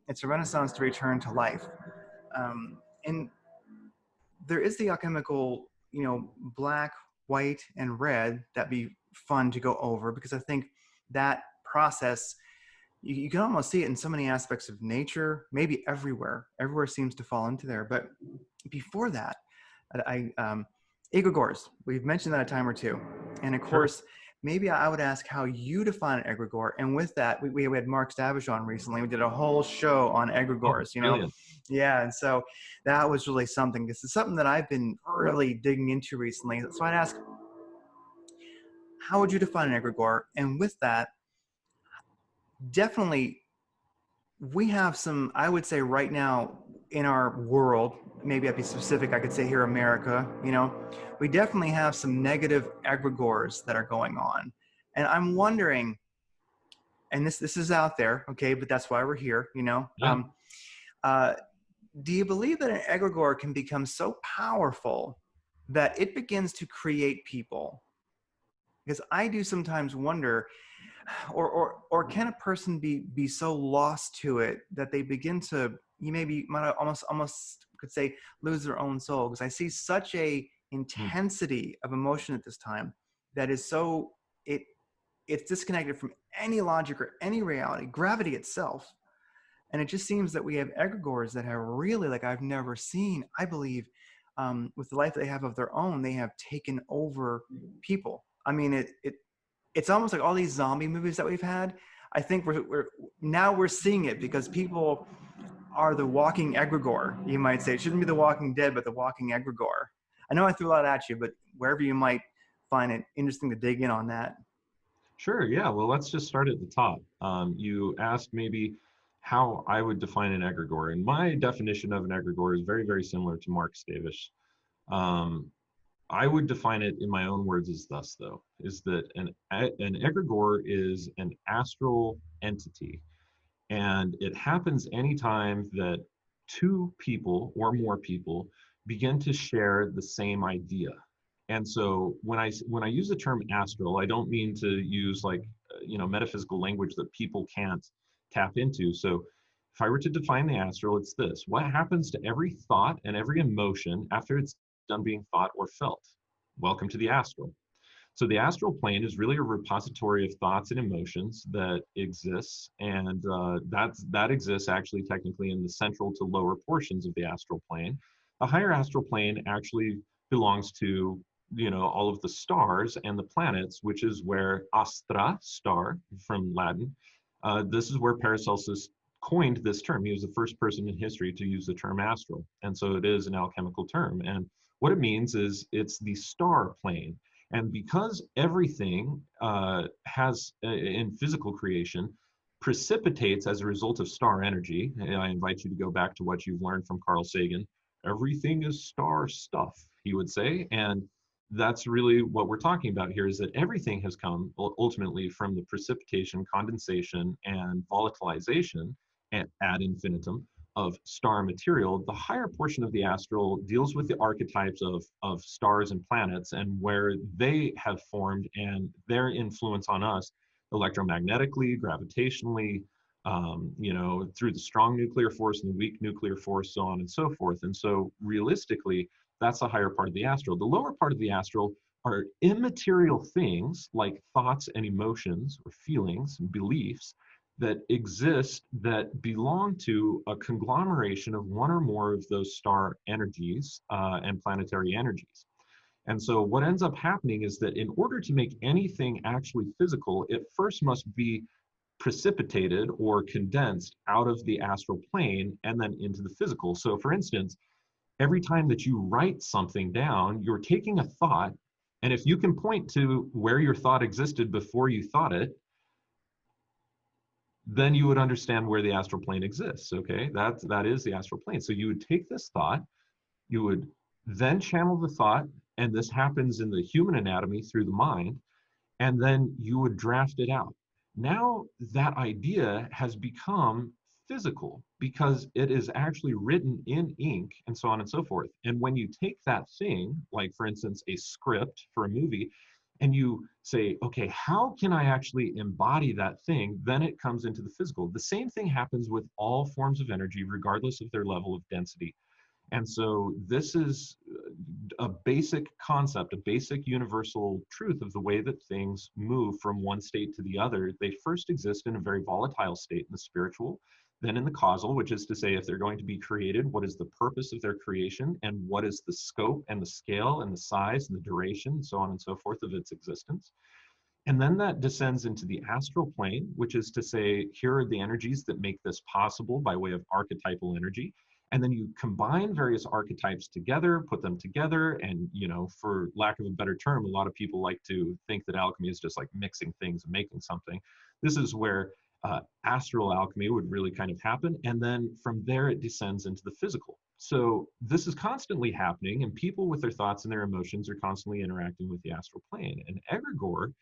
It's a renaissance to return to life, and there is the alchemical, black, white, and red. That'd be fun to go over, because I think that process, you can almost see it in so many aspects of nature, maybe everywhere. Everywhere seems to fall into there. But before that, Egregors, we've mentioned that a time or two. And of course, maybe I would ask how you define an egregore. And with that, we had Mark Stavish on recently. We did a whole show on Oh, egregores, you know? brilliant. Yeah. And so that was really something. This is something that I've been really digging into recently. So I'd ask, how would you define an egregore? And with that, definitely we have some, I would say right now in our world, maybe I'd be specific, I could say here America, you know, we definitely have some negative egregores that are going on. And I'm wondering, and this is out there, okay, but that's why we're here, you know. Yeah. Uh, do you believe that an egregore can become so powerful that it begins to create people? Because I do sometimes wonder, or can a person be so lost to it that they begin to, you maybe might almost could say, lose their own soul? Because I see such a Mm. intensity of emotion at this time that is so, it's disconnected from any logic or any reality, gravity itself. And it just seems that we have egregores that have really, like I've never seen, I believe, with the life they have of their own, they have taken over people. I mean, it's almost like all these zombie movies that we've had. I think we're seeing it because people are the walking egregore, you might say. It shouldn't be the walking dead, but the walking egregore. I know I threw a lot at you, but wherever you might find it interesting to dig in on that. Sure. Yeah. Well, let's just start at the top. You asked maybe how I would define an egregore, and my definition of an egregore is very, very similar to Mark Stavish. Um, I would define it in my own words as thus, though, is that an egregore is an astral entity, and it happens anytime that two people or more people begin to share the same idea. And so when I use the term astral, I don't mean to use like metaphysical language that people can't tap into. So if I were to define the astral, it's this: what happens to every thought and every emotion after it's done being thought or felt? Welcome to the astral. So the astral plane is really a repository of thoughts and emotions that exists, and that exists actually technically in the central to lower portions of the astral plane. The higher astral plane actually belongs to all of the stars and the planets, which is where astra, star from Latin. This is where Paracelsus coined this term. He was the first person in history to use the term astral, and so it is an alchemical term. And what it means is it's the star plane. And because everything has in physical creation precipitates as a result of star energy, and I invite you to go back to what you've learned from Carl Sagan. Everything is star stuff, he would say. And that's really what we're talking about here, is that everything has come ultimately from the precipitation, condensation, and volatilization ad infinitum of star material. The higher portion of the astral deals with the archetypes of stars and planets and where they have formed and their influence on us electromagnetically, gravitationally, through the strong nuclear force and the weak nuclear force, so on and so forth. And so realistically, that's the higher part of the astral. The lower part of the astral are immaterial things like thoughts and emotions or feelings and beliefs that exist that belong to a conglomeration of one or more of those star energies and planetary energies. And so what ends up happening is that in order to make anything actually physical, it first must be precipitated or condensed out of the astral plane and then into the physical. So for instance, every time that you write something down, you're taking a thought, and if you can point to where your thought existed before you thought it, then you would understand where the astral plane exists. Okay, that is the astral plane. So you would take this thought, you would then channel the thought, and this happens in the human anatomy through the mind, and then you would draft it out. Now that idea has become physical because it is actually written in ink and so on and so forth. And when you take that thing, like for instance, a script for a movie, and you say, okay, how can I actually embody that thing? Then it comes into the physical. The same thing happens with all forms of energy, regardless of their level of density. And so this is a basic concept, a basic universal truth of the way that things move from one state to the other. They first exist in a very volatile state in the spiritual, then in the causal, which is to say, if they're going to be created, what is the purpose of their creation, and what is the scope and the scale and the size and the duration and so on and so forth of its existence. And then that descends into the astral plane, which is to say, here are the energies that make this possible by way of archetypal energy. And then you combine various archetypes together, put them together. And, you know, for lack of a better term, a lot of people like to think that alchemy is just like mixing things and making something. This is where astral alchemy would really kind of happen. And then from there, it descends into the physical. So this is constantly happening, and people with their thoughts and their emotions are constantly interacting with the astral plane. And Egregor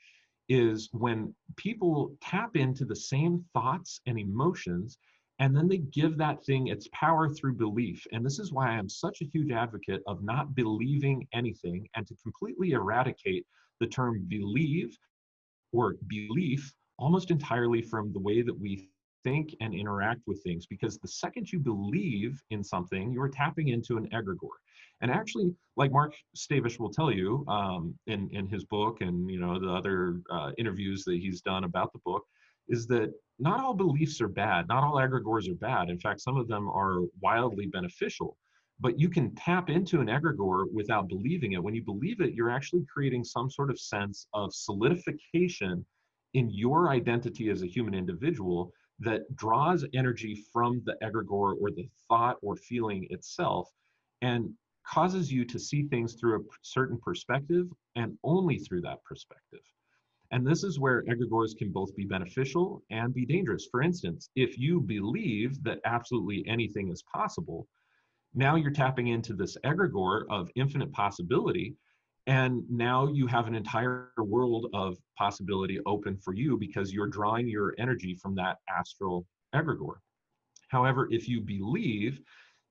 is when people tap into the same thoughts and emotions, and then they give that thing its power through belief. And this is why I'm such a huge advocate of not believing anything, and to completely eradicate the term believe or belief almost entirely from the way that we think and interact with things. Because the second you believe in something, you're tapping into an egregor. And actually, like Mark Stavish will tell you in his book, and you know the other interviews that he's done about the book, is that not all beliefs are bad, not all egregores are bad. In fact, some of them are wildly beneficial. But you can tap into an egregore without believing it. When you believe it, you're actually creating some sort of sense of solidification in your identity as a human individual that draws energy from the egregore or the thought or feeling itself, and causes you to see things through a certain perspective and only through that perspective. And this is where egregores can both be beneficial and be dangerous. For instance, if you believe that absolutely anything is possible, now you're tapping into this egregore of infinite possibility, and now you have an entire world of possibility open for you because you're drawing your energy from that astral egregore. However, if you believe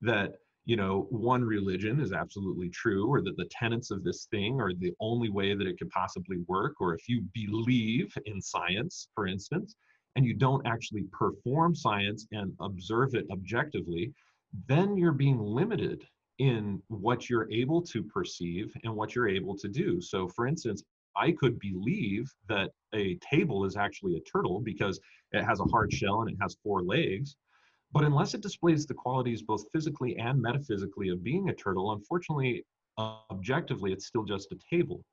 that, you know, one religion is absolutely true, or that the tenets of this thing are the only way that it could possibly work, or if you believe in science, for instance, and you don't actually perform science and observe it objectively, then you're being limited in what you're able to perceive and what you're able to do. So for instance, I could believe that a table is actually a turtle because it has a hard shell and it has 4 legs. But unless it displays the qualities both physically and metaphysically of being a turtle, unfortunately, objectively, it's still just a table.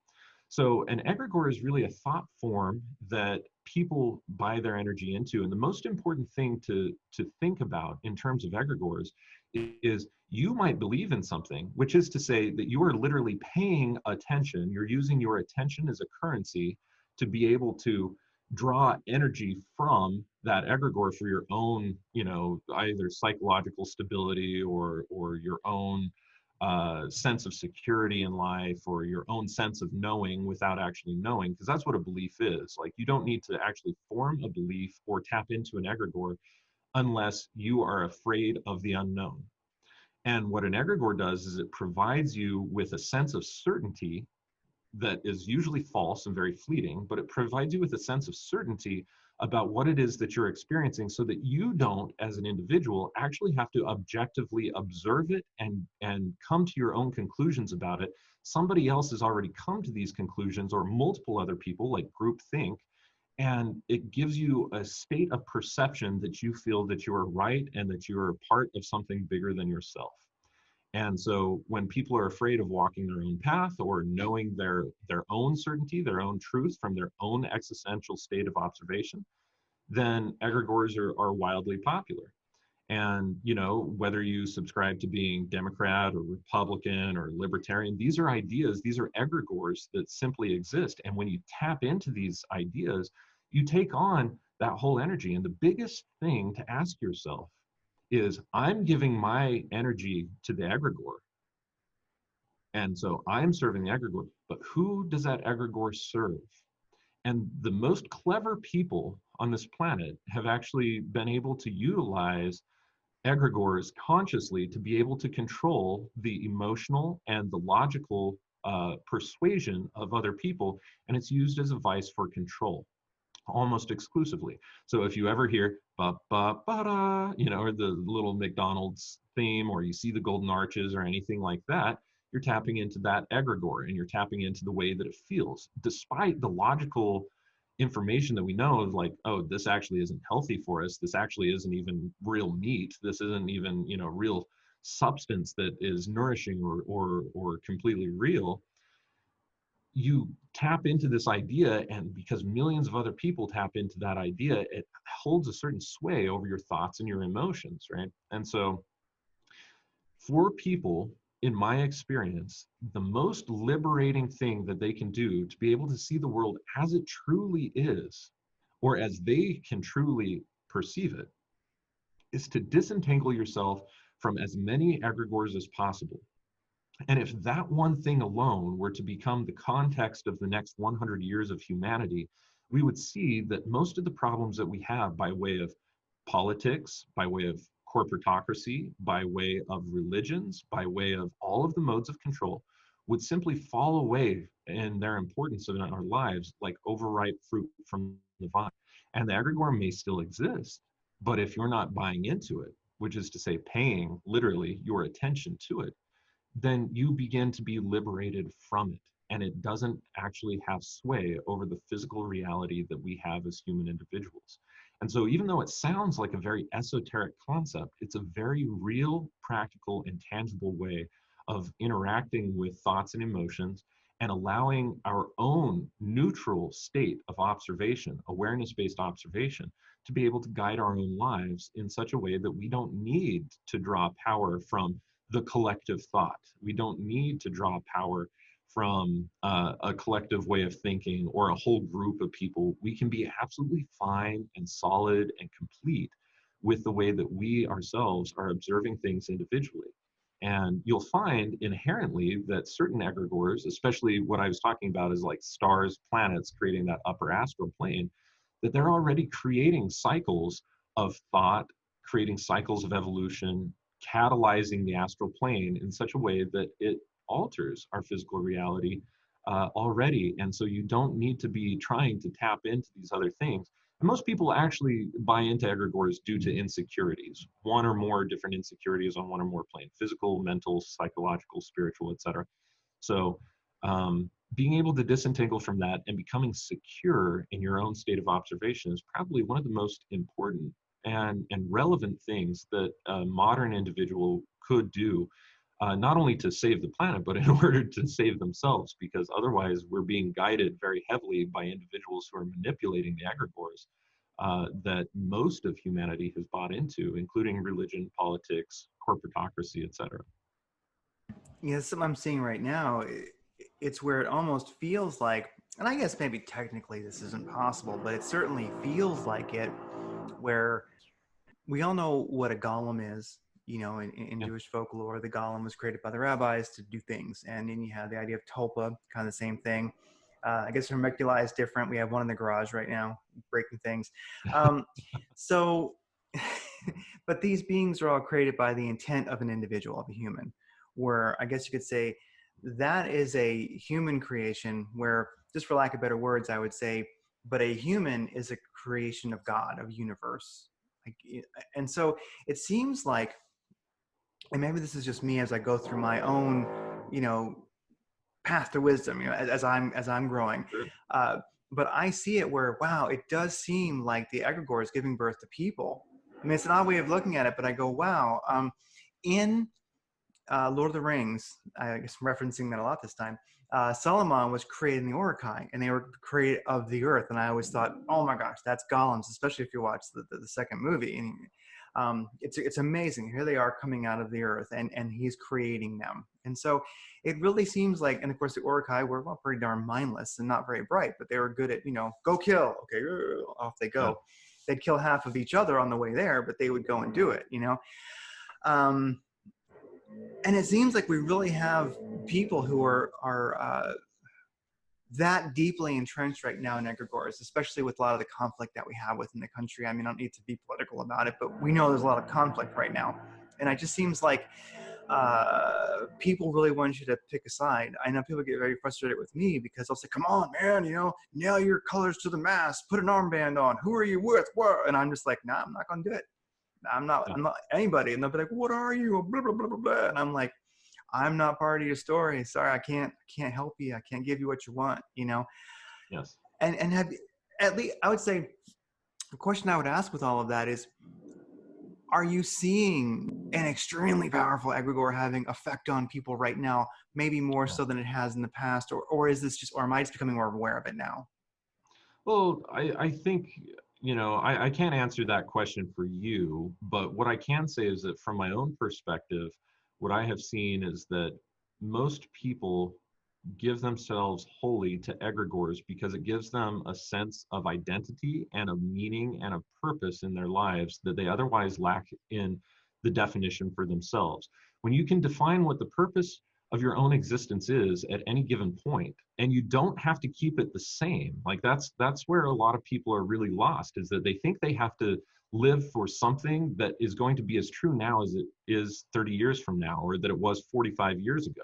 So an egregore is really a thought form that people buy their energy into. And the most important thing to think about in terms of egregores is you might believe in something, which is to say that you are literally paying attention. You're using your attention as a currency to be able to draw energy from that egregore for your own, you know, either psychological stability or your own sense of security in life, or your own sense of knowing without actually knowing, because that's what a belief is. Like, you don't need to actually form a belief or tap into an egregore unless you are afraid of the unknown. And what an egregore does is it provides you with a sense of certainty that is usually false and very fleeting, but it provides you with a sense of certainty about what it is that you're experiencing, so that you don't, as an individual, actually have to objectively observe it and come to your own conclusions about it. Somebody else has already come to these conclusions, or multiple other people, like group think, and it gives you a state of perception that you feel that you are right and that you are part of something bigger than yourself. And so when people are afraid of walking their own path or knowing their own certainty, their own truth from their own existential state of observation, then egregores are wildly popular. And, you know, whether you subscribe to being Democrat or Republican or Libertarian, these are ideas, these are egregores that simply exist. And when you tap into these ideas, you take on that whole energy. And the biggest thing to ask yourself is, I'm giving my energy to the egregore. And so I'm serving the egregore, but who does that egregore serve? And the most clever people on this planet have actually been able to utilize egregores consciously to be able to control the emotional and the logical persuasion of other people. And it's used as a vice for control, almost exclusively. So if you ever hear ba ba ba da, you know, or the little McDonald's theme, or you see the golden arches or anything like that, you're tapping into that egregore, and you're tapping into the way that it feels, despite the logical information that we know of, like, oh, this actually isn't healthy for us. This actually isn't even real meat. This isn't even, you know, real substance that is nourishing or completely real. you tap into this idea, and because millions of other people tap into that idea, it holds a certain sway over your thoughts and your emotions, right? And so for people, in my experience, the most liberating thing that they can do to be able to see the world as it truly is, or as they can truly perceive it, is to disentangle yourself from as many egregores as possible. And if that one thing alone were to become the context of the next 100 years of humanity, we would see that most of the problems that we have by way of politics, by way of corporatocracy, by way of religions, by way of all of the modes of control, would simply fall away in their importance in our lives like overripe fruit from the vine. And the egregore may still exist, but if you're not buying into it, which is to say paying literally your attention to it, then you begin to be liberated from it. And it doesn't actually have sway over the physical reality that we have as human individuals. And so even though it sounds like a very esoteric concept, it's a very real, practical, and tangible way of interacting with thoughts and emotions and allowing our own neutral state of observation, awareness-based observation, to be able to guide our own lives in such a way that we don't need to draw power from the collective thought. We don't need to draw power from a collective way of thinking or a whole group of people. We can be absolutely fine and solid and complete with the way that we ourselves are observing things individually. And you'll find inherently that certain egregores, especially what I was talking about is like stars, planets creating that upper astral plane, that they're already creating cycles of thought, creating cycles of evolution, catalyzing the astral plane in such a way that it alters our physical reality already. And so you don't need to be trying to tap into these other things. And most people actually buy into egregores due to insecurities, one or more different insecurities on one or more planes: physical, mental, psychological, spiritual, etc. So being able to disentangle from that and becoming secure in your own state of observation is probably one of the most important and relevant things that a modern individual could do, not only to save the planet, but in order to save themselves, because otherwise we're being guided very heavily by individuals who are manipulating the egregores that most of humanity has bought into, including religion, politics, corporatocracy, etc. Yeah, something I'm seeing right now. It's where it almost feels like, and I guess maybe technically this isn't possible, but it certainly feels like it, where we all know what a golem is. You know, in Yeah. Jewish folklore, the golem was created by the rabbis to do things. And then you have the idea of tulpa, kind of the same thing. I guess hermiculi is different. We have one in the garage right now, breaking things. So, but these beings are all created by the intent of an individual, of a human, where I guess you could say that is a human creation where, just for lack of better words, I would say, but a human is a creation of God, of universe. And so it seems like, and maybe this is just me as I go through my own, path to wisdom, as I'm growing. Sure. But I see it where, wow, it does seem like the egregore is giving birth to people. I mean, it's an odd way of looking at it, but I go, wow. In Lord of the Rings, I guess I'm referencing that a lot this time, Saruman was created in the Urukai, and they were created of the earth. And I always thought, oh my gosh, that's golems, especially if you watch the second movie. And it's amazing. Here they are coming out of the earth, and he's creating them. And so it really seems like, and of course the Urukai were pretty darn mindless and not very bright, but they were good at, go kill. Okay, off they go. Yeah. They'd kill half of each other on the way there, but they would go and do it, and it seems like we really have people who are that deeply entrenched right now in egregores, especially with a lot of the conflict that we have within the country. I mean, I don't need to be political about it, but we know there's a lot of conflict right now. And it just seems like people really want you to pick a side. I know people get very frustrated with me because they'll say, come on, man, nail your colors to the mast, put an armband on. Who are you with? What? And I'm just like, nah, I'm not going to do it. I'm not anybody. And they'll be like, what are you? Blah, blah, blah, blah, blah. And I'm like, I'm not part of your story. Sorry, I can't help you. I can't give you what you want, Yes. And have, at least I would say, the question I would ask with all of that is, are you seeing an extremely powerful egregore having effect on people right now, maybe more so than it has in the past, or is this just, or am I just becoming more aware of it now? Well, I think, I can't answer that question for you, but what I can say is that from my own perspective, what I have seen is that most people give themselves wholly to egregores because it gives them a sense of identity and of meaning and of purpose in their lives that they otherwise lack in the definition for themselves. When you can define what the purpose of your own existence is at any given point, and you don't have to keep it the same, like that's where a lot of people are really lost, is that they think they have to live for something that is going to be as true now as it is 30 years from now, or that it was 45 years ago.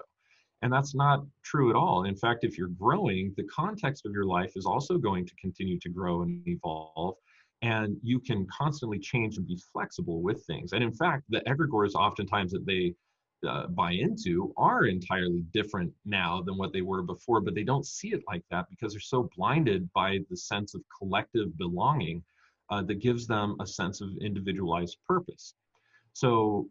And that's not true at all. In fact, if you're growing, the context of your life is also going to continue to grow and evolve. And you can constantly change and be flexible with things. And in fact, the egregores oftentimes that they buy into are entirely different now than what they were before, but they don't see it like that because they're so blinded by the sense of collective belonging that gives them a sense of individualized purpose. So,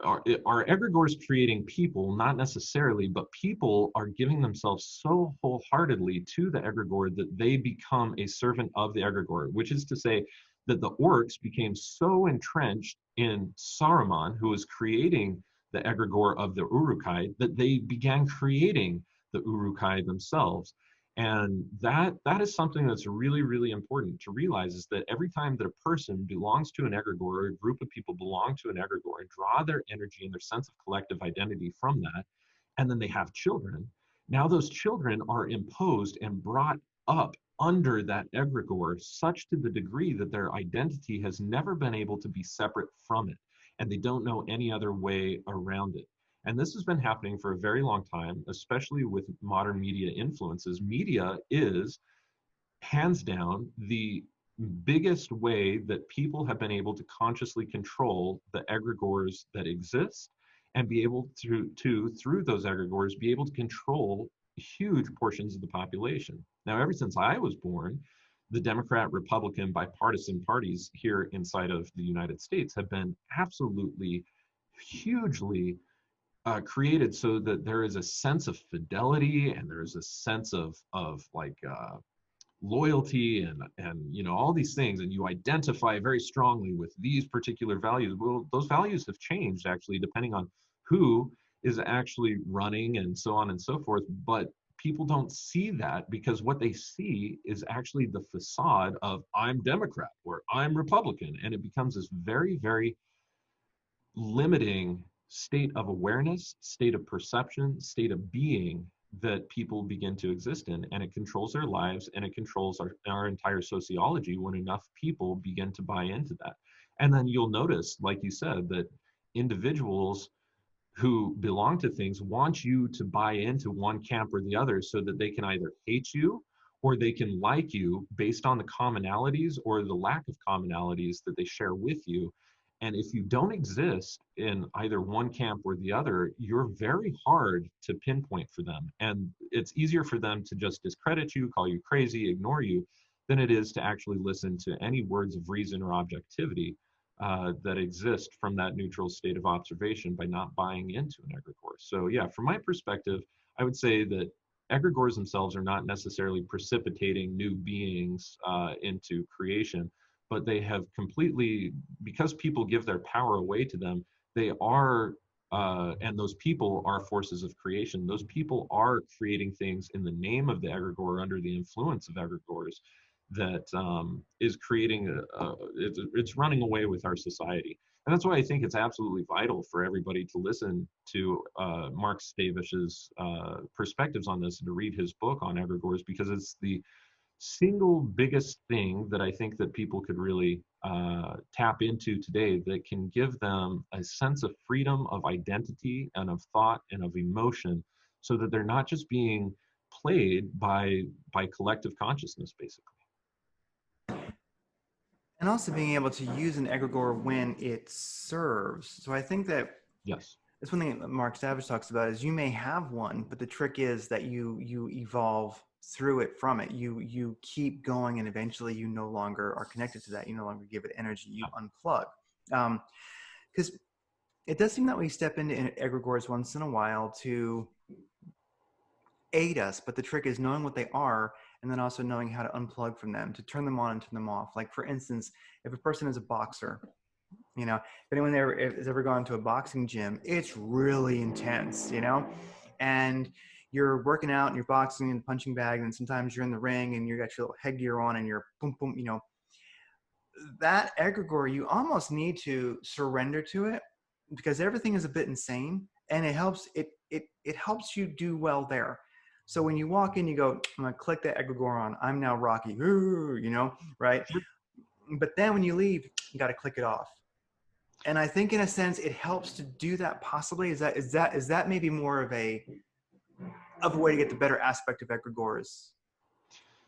are egregores creating people? Not necessarily, but people are giving themselves so wholeheartedly to the egregore that they become a servant of the egregore, which is to say that the orcs became so entrenched in Saruman, who was creating the egregore of the Uruk-hai, that they began creating the Uruk-hai themselves. And that is something that's really, really important to realize, is that every time that a person belongs to an egregore, or a group of people belong to an egregore and draw their energy and their sense of collective identity from that, and then they have children, now those children are imposed and brought up under that egregore, such to the degree that their identity has never been able to be separate from it, and they don't know any other way around it. And this has been happening for a very long time, especially with modern media influences. Media is, hands down, the biggest way that people have been able to consciously control the egregores that exist, and be able to through those egregores, be able to control huge portions of the population. Now, ever since I was born, the Democrat, Republican, bipartisan parties here inside of the United States have been absolutely hugely created so that there is a sense of fidelity, and there is a sense of loyalty and all these things, and you identify very strongly with these particular values. Well, those values have changed actually depending on who is actually running and so on and so forth, but people don't see that, because what they see is actually the facade of I'm Democrat or I'm Republican, and it becomes this very, very limiting state of awareness, state of perception, state of being that people begin to exist in, and it controls their lives, and it controls our entire sociology when enough people begin to buy into that. And then you'll notice, like you said, that individuals who belong to things want you to buy into one camp or the other, so that they can either hate you or they can like you based on the commonalities or the lack of commonalities that they share with you. And if you don't exist in either one camp or the other, you're very hard to pinpoint for them. And it's easier for them to just discredit you, call you crazy, ignore you, than it is to actually listen to any words of reason or objectivity that exist from that neutral state of observation by not buying into an egregore. So yeah, from my perspective, I would say that egregores themselves are not necessarily precipitating new beings into creation, but they have completely, because people give their power away to them, they are, and those people are forces of creation. Those people are creating things in the name of the egregore, under the influence of egregores, that is creating, it's running away with our society. And that's why I think it's absolutely vital for everybody to listen to Mark Stavish's perspectives on this, and to read his book on egregores, because it's the single biggest thing that I think that people could really tap into today, that can give them a sense of freedom, of identity, and of thought, and of emotion, so that they're not just being played by collective consciousness, basically. And also being able to use an egregore when it serves. So I think that Yes. that's one thing that Mark Savage talks about, is you may have one, but the trick is that you evolve through it, from it. You keep going, and eventually you no longer are connected to that. You no longer give it energy. You unplug. Because it does seem that we step into egregores once in a while to aid us, but the trick is knowing what they are and then also knowing how to unplug from them, to turn them on and turn them off. Like, for instance, if a person is a boxer, you know, if anyone has ever gone to a boxing gym, it's really intense, you know, and you're working out and you're boxing in a punching bag, and sometimes you're in the ring and you got your little headgear on and you're boom, boom, you know, that egregore, you almost need to surrender to it because everything is a bit insane, and it helps it helps you do well there. So when you walk in, you go, I'm gonna click that egregore on. I'm now Rocky, you know, right? But then when you leave, you got to click it off. And I think in a sense it helps to do that. Possibly is that maybe more of a way to get the better aspect of egregores.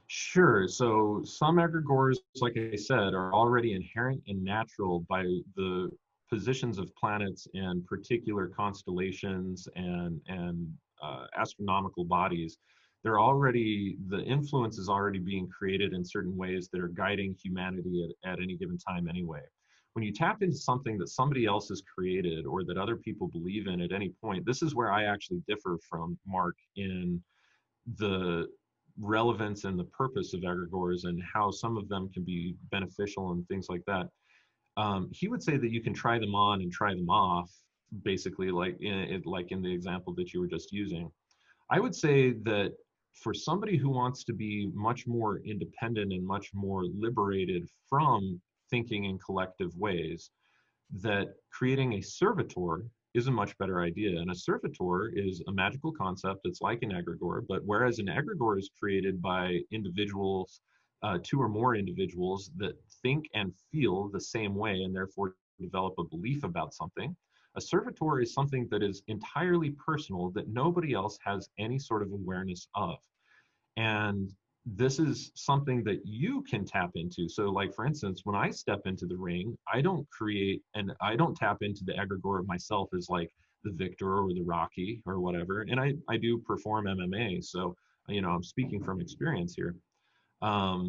Sure. So some egregores, like I said, are already inherent and natural by the positions of planets and particular constellations and astronomical bodies. They're already, the influence is already being created in certain ways that are guiding humanity at any given time anyway. When you tap into something that somebody else has created or that other people believe in at any point, this is where I actually differ from Mark in the relevance and the purpose of egregores and how some of them can be beneficial and things like that. He would say that you can try them on and try them off, basically, like in the example that you were just using. I would say that for somebody who wants to be much more independent and much more liberated from thinking in collective ways, that creating a servitor is a much better idea. And a servitor is a magical concept. It's like an egregore, but whereas an egregore is created by individuals, two or more individuals that think and feel the same way and therefore develop a belief about something, a servitor is something that is entirely personal that nobody else has any sort of awareness of. And this is something that you can tap into. So like, for instance, when I step into the ring, I don't create and I don't tap into the egregore of myself as like the victor or the Rocky or whatever. And I do perform MMA. So, you know, I'm speaking from experience here. I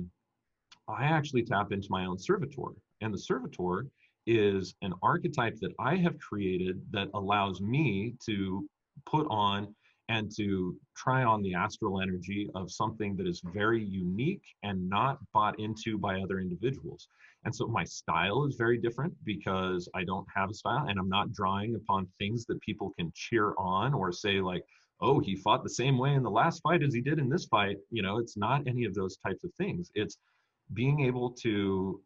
actually tap into my own servitor. And the servitor is an archetype that I have created that allows me to put on and to try on the astral energy of something that is very unique and not bought into by other individuals. And so my style is very different because I don't have a style and I'm not drawing upon things that people can cheer on or say like, oh, he fought the same way in the last fight as he did in this fight. You know, it's not any of those types of things. It's being able to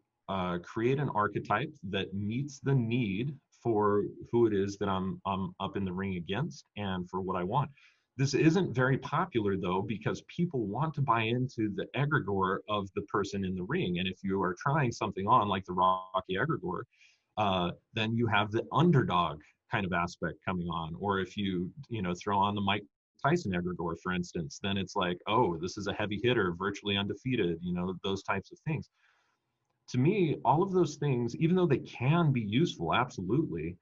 create an archetype that meets the need for who it is that I'm up in the ring against and for what I want. This isn't very popular though, because people want to buy into the egregore of the person in the ring. And if you are trying something on like the Rocky egregore, then you have the underdog kind of aspect coming on. Or if you throw on the Mike Tyson egregore, for instance, then it's like, oh, this is a heavy hitter, virtually undefeated, those types of things. To me, all of those things, even though they can be useful, absolutely,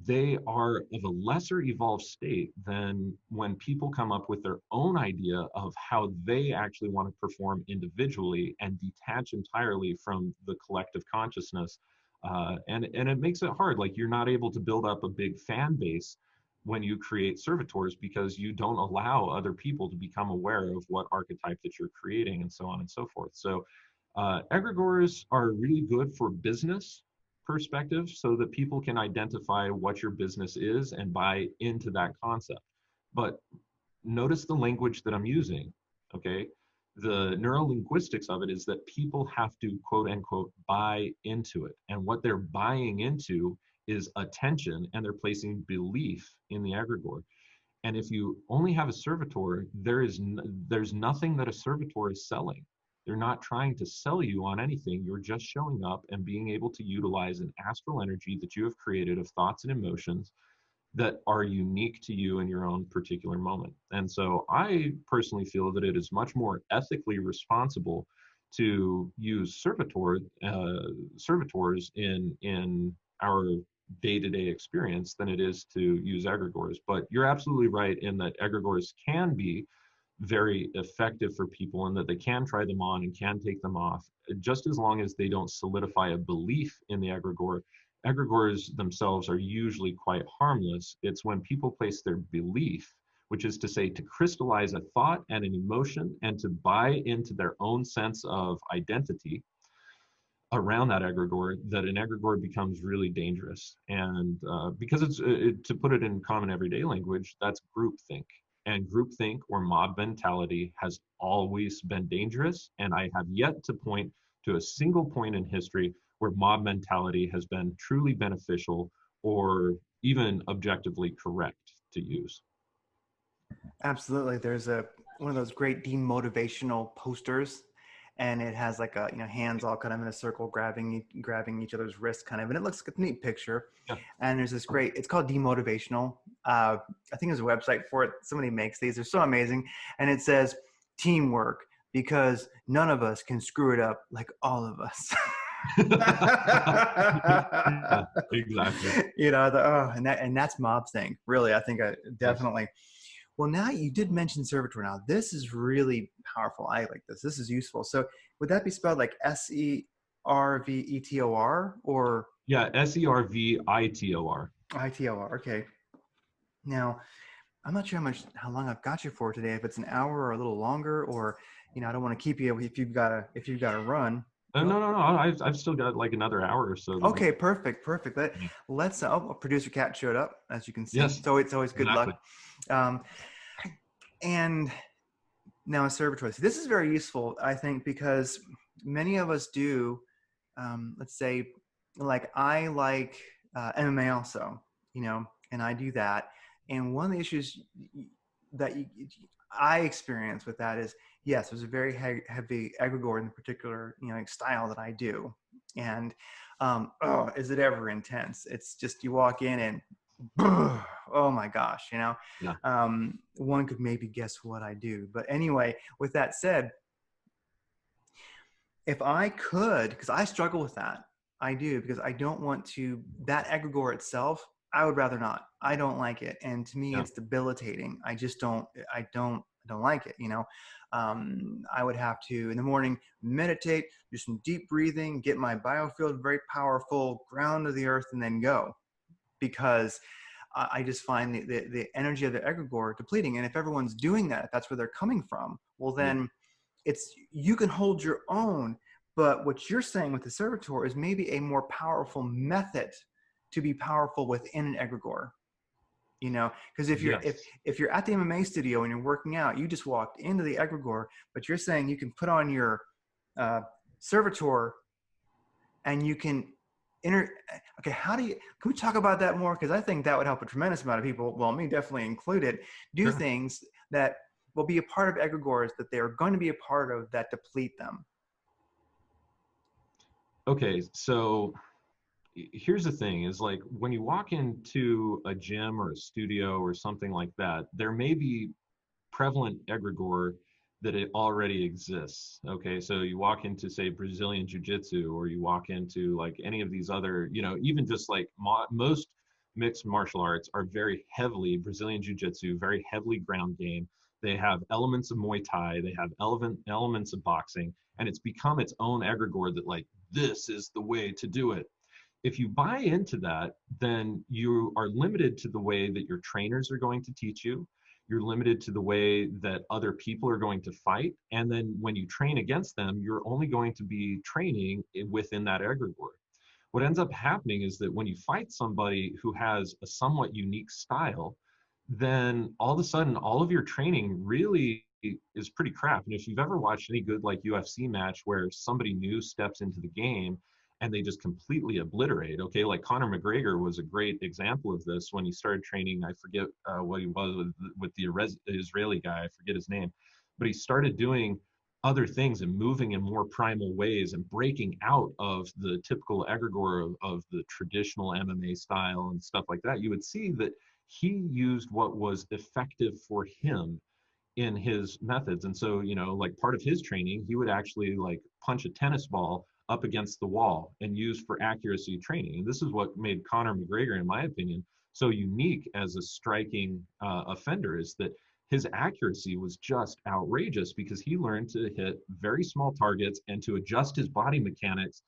they are of a lesser evolved state than when people come up with their own idea of how they actually want to perform individually and detach entirely from the collective consciousness. And it makes it hard. Like, you're not able to build up a big fan base when you create servitors because you don't allow other people to become aware of what archetype that you're creating and so on and so forth. So egregores are really good for business perspective so that people can identify what your business is and buy into that concept. But notice the language that I'm using, okay? The neurolinguistics of it is that people have to, quote unquote, buy into it. And what they're buying into is attention, and they're placing belief in the egregore. And if you only have a servitor, there's nothing that a servitor is selling. They're not trying to sell you on anything. You're just showing up and being able to utilize an astral energy that you have created of thoughts and emotions that are unique to you in your own particular moment. And so I personally feel that it is much more ethically responsible to use servitors in our day-to-day experience than it is to use egregores. But you're absolutely right in that egregores can be very effective for people and that they can try them on and can take them off, just as long as they don't solidify a belief in the egregore egregores themselves are usually quite harmless. It's when people place their belief, which is to say to crystallize a thought and an emotion and to buy into their own sense of identity around that egregore, that an egregore becomes really dangerous. And because to put it in common everyday language, that's groupthink. And groupthink or mob mentality has always been dangerous. And I have yet to point to a single point in history where mob mentality has been truly beneficial or even objectively correct to use. Absolutely. There's one of those great demotivational posters, and it has like hands all kind of in a circle grabbing each other's wrists kind of, and it looks like a neat picture. Yeah. And there's this great, it's called Demotivational. I think there's a website for it. Somebody makes these. They're so amazing. And it says teamwork, because none of us can screw it up like all of us. Yeah, exactly. And that's mob thing. Really, I think definitely. Yes. Well, now you did mention Servitor. Now this is really powerful. I like this. This is useful. So would that be spelled like Servivetor or? Yeah, Serviitor. ITOR. Okay. Now, I'm not sure how long I've got you for today. If it's an hour or a little longer, or I don't want to keep you if you've got to run. No. I've still got like another hour or so. Okay, perfect. Let's. Producer Cat showed up, as you can see. Yes. So it's always good luck. And now Servitor. This is very useful, I think, because many of us do. Let's say, like I like MMA also, and I do that. And one of the issues that I experience with that is, yes, there's a very heavy egregore in the particular, style that I do. And, is it ever intense? It's just, you walk in and, oh my gosh, Yeah. One could maybe guess what I do. But anyway, with that said, if I could, because I struggle with that, I do, because I don't want to, that egregore itself, I would rather not. I don't like it. And to me, It's debilitating. I don't like it. I would have to in the morning meditate, do some deep breathing, get my biofield very powerful, ground to the earth, and then go, because I just find the energy of the egregore depleting. And if everyone's doing that, if that's where they're coming from, well, then you can hold your own. But what you're saying with the Servitor is maybe a more powerful method to be powerful within an egregore, because if you're if you're at the MMA studio and you're working out, you just walked into the egregore, but you're saying you can put on your Servitor and you can okay, can we talk about that more? Because I think that would help a tremendous amount of people, well, me definitely included, do things that will be a part of egregores that they're going to be a part of that deplete them. Okay, so here's the thing is, like, when you walk into a gym or a studio or something like that, there may be prevalent egregore that it already exists. Okay, so you walk into, say, Brazilian Jiu-Jitsu, or you walk into like any of these other, even just like most mixed martial arts are very heavily Brazilian Jiu-Jitsu, very heavily ground game. They have elements of Muay Thai, they have elements of boxing, and it's become its own egregore that, like, this is the way to do it. If you buy into that, then you are limited to the way that your trainers are going to teach you. You're limited to the way that other people are going to fight. And then when you train against them, you're only going to be training within that egregore. What ends up happening is that when you fight somebody who has a somewhat unique style, then all of a sudden, all of your training really is pretty crap. And if you've ever watched any good like UFC match where somebody new steps into the game and they just completely obliterate. Okay, like Conor McGregor was a great example of this when he started training. I forget what he was with the Israeli guy. I forget his name, but he started doing other things and moving in more primal ways and breaking out of the typical egregore of the traditional MMA style and stuff like that. You would see that he used what was effective for him in his methods. And so, like part of his training, he would actually like punch a tennis ball up against the wall and use for accuracy training. And this is what made Conor McGregor, in my opinion, so unique as a striking offender, is that his accuracy was just outrageous because he learned to hit very small targets and to adjust his body mechanics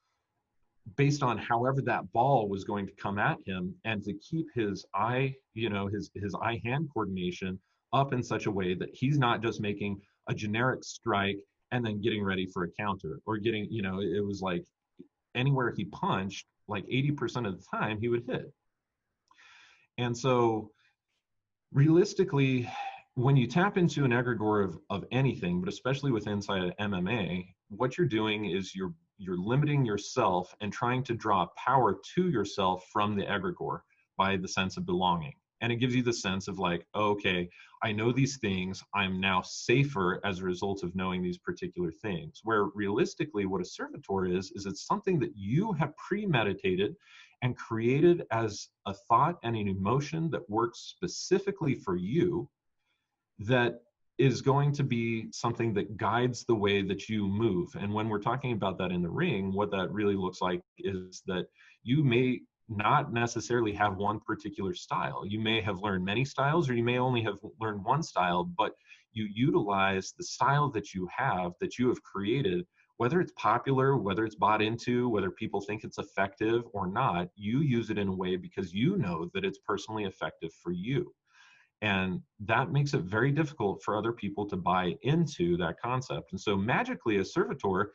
based on however that ball was going to come at him, and to keep his eye, his eye hand coordination up in such a way that he's not just making a generic strike and then getting ready for a counter, or getting, it was like anywhere he punched, like 80% of the time he would hit. And so realistically, when you tap into an egregore of anything, but especially with inside MMA, what you're doing is you're limiting yourself and trying to draw power to yourself from the egregore by the sense of belonging. And it gives you the sense of like, okay, I know these things, I'm now safer as a result of knowing these particular things. Where realistically, what a servitor is it's something that you have premeditated and created as a thought and an emotion that works specifically for you, that is going to be something that guides the way that you move. And when we're talking about that in the ring, what that really looks like is that you may not necessarily have one particular style. You may have learned many styles, or you may only have learned one style, but you utilize the style that you have created, whether it's popular, whether it's bought into, whether people think it's effective or not. You use it in a way because you know that it's personally effective for you. And that makes it very difficult for other people to buy into that concept. And so magically, a servitor,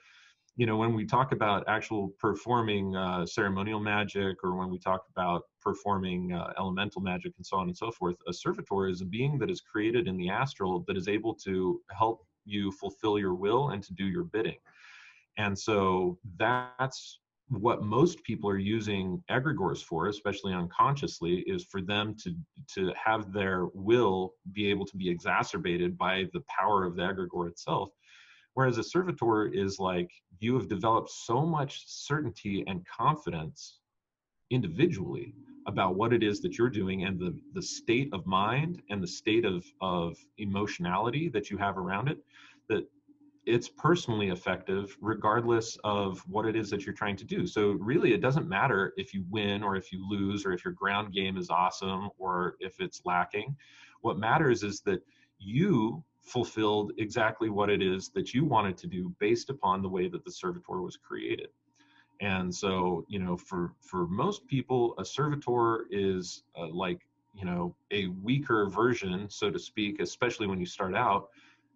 when we talk about actual performing ceremonial magic, or when we talk about performing elemental magic and so on and so forth, a servitor is a being that is created in the astral that is able to help you fulfill your will and to do your bidding. And so that's what most people are using egregores for, especially unconsciously, is for them to have their will be able to be exacerbated by the power of the egregore itself. Whereas a servitor is like, you have developed so much certainty and confidence individually about what it is that you're doing, and the state of mind and the state of emotionality that you have around it, that it's personally effective regardless of what it is that you're trying to do. So really, it doesn't matter if you win or if you lose, or if your ground game is awesome or if it's lacking. What matters is that you fulfilled exactly what it is that you wanted to do based upon the way that the servitor was created. And so, for most people, a servitor is a weaker version, so to speak, especially when you start out,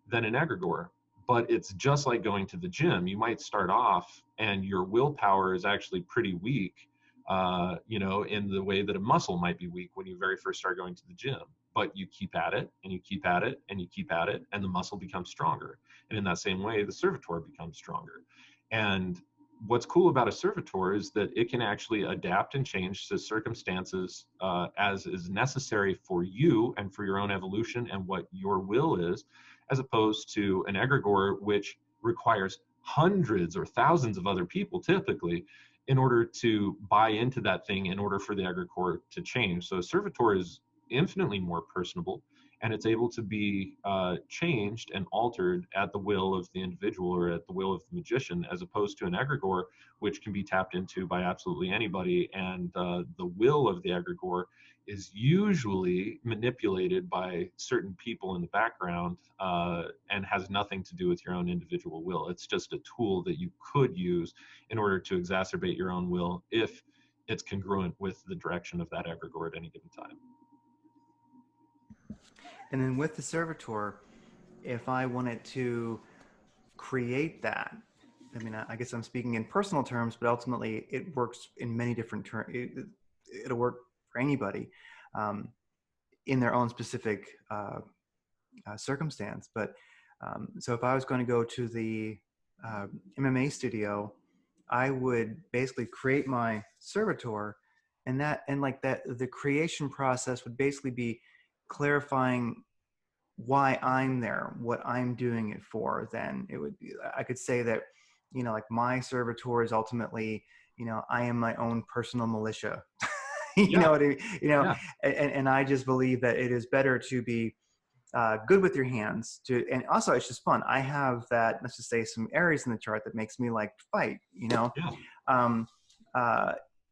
than an egregore. But it's just like going to the gym. You might start off and your willpower is actually pretty weak, in the way that a muscle might be weak when you very first start going to the gym. But you keep at it, and you keep at it, and you keep at it, and the muscle becomes stronger. And in that same way, the servitor becomes stronger. And what's cool about a servitor is that it can actually adapt and change to circumstances as is necessary for you and for your own evolution and what your will is, as opposed to an egregore, which requires hundreds or thousands of other people typically in order to buy into that thing, in order for the egregore to change. So a servitor is infinitely more personable, and it's able to be changed and altered at the will of the individual, or at the will of the magician, as opposed to an egregore, which can be tapped into by absolutely anybody. And the will of the egregore is usually manipulated by certain people in the background, and has nothing to do with your own individual will. It's just a tool that you could use in order to exacerbate your own will if it's congruent with the direction of that egregore at any given time. And then with the servitor, if I wanted to create that, I mean, I guess I'm speaking in personal terms, but ultimately it works in many different terms. It'll work for anybody in their own specific circumstance. But so if I was going to go to the MMA studio, I would basically create my servitor, and the creation process would basically be clarifying why I'm there, what I'm doing it for. Then it would be, I could say that, like my servitor is ultimately, I am my own personal militia. You know what I mean? Yeah. And I just believe that it is better to be good with your hands, and also it's just fun. I have that, let's just say, some areas in the chart that makes me like to fight,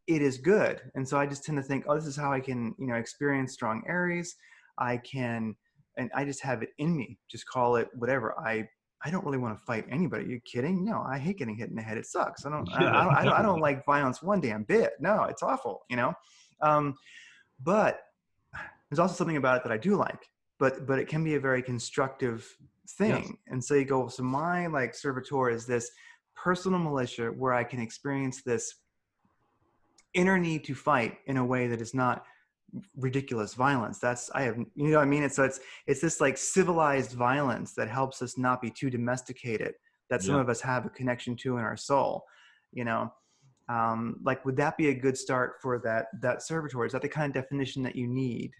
it is good. And so I just tend to think, oh, this is how I can, experience strong areas. I can, and I just have it in me, just call it whatever. I I don't really want to fight anybody. Are you kidding? No, I hate getting hit in the head. It sucks. Yeah, I don't definitely. like violence one damn bit. No, it's awful, you know? But there's also something about it that I do like, but it can be a very constructive Yes. thing. And so you go, so my like servitor is this personal militia where I can experience this inner need to fight in a way that is not ridiculous violence. That's I have, you know what I mean? It's this like civilized violence that helps us not be too domesticated, that some Yeah. of us have a connection to in our soul, you know. Like, would that be a good start for that servitor? Is that the kind of definition that you need?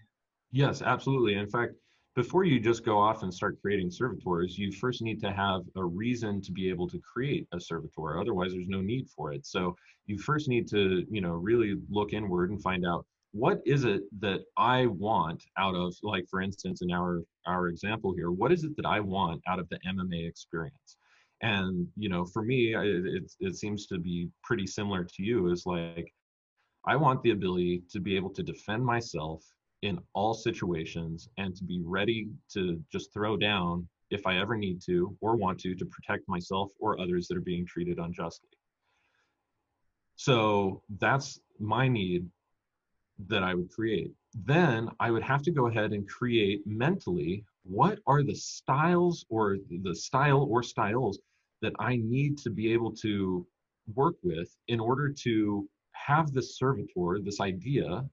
Yes, absolutely. In fact, before you just go off and start creating servitors, you first need to have a reason to be able to create a servitor. Otherwise, there's no need for it. So you first need to, really look inward and find out what is it that I want out of, like, for instance, in our example here, what is it that I want out of the MMA experience? And, for me, it seems to be pretty similar to you, is like, I want the ability to be able to defend myself in all situations and to be ready to just throw down if I ever need to or want to protect myself or others that are being treated unjustly. So that's my need that I would create. Then I would have to go ahead and create mentally what are the styles or the style or styles that I need to be able to work with in order to have this servitor, this idea,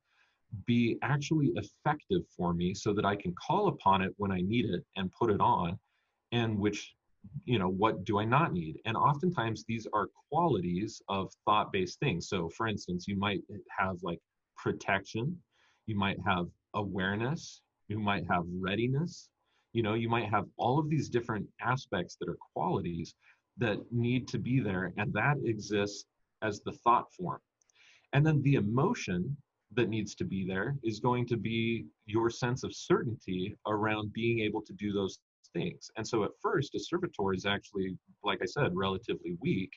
be actually effective for me so that I can call upon it when I need it and put it on, and which, what do I not need? And oftentimes these are qualities of thought-based things. So for instance, you might have like protection, you might have awareness, you might have readiness, you might have all of these different aspects that are qualities that need to be there, and that exists as the thought form. And then the emotion that needs to be there is going to be your sense of certainty around being able to do those things. And so at first, a servitor is actually, like I said, relatively weak,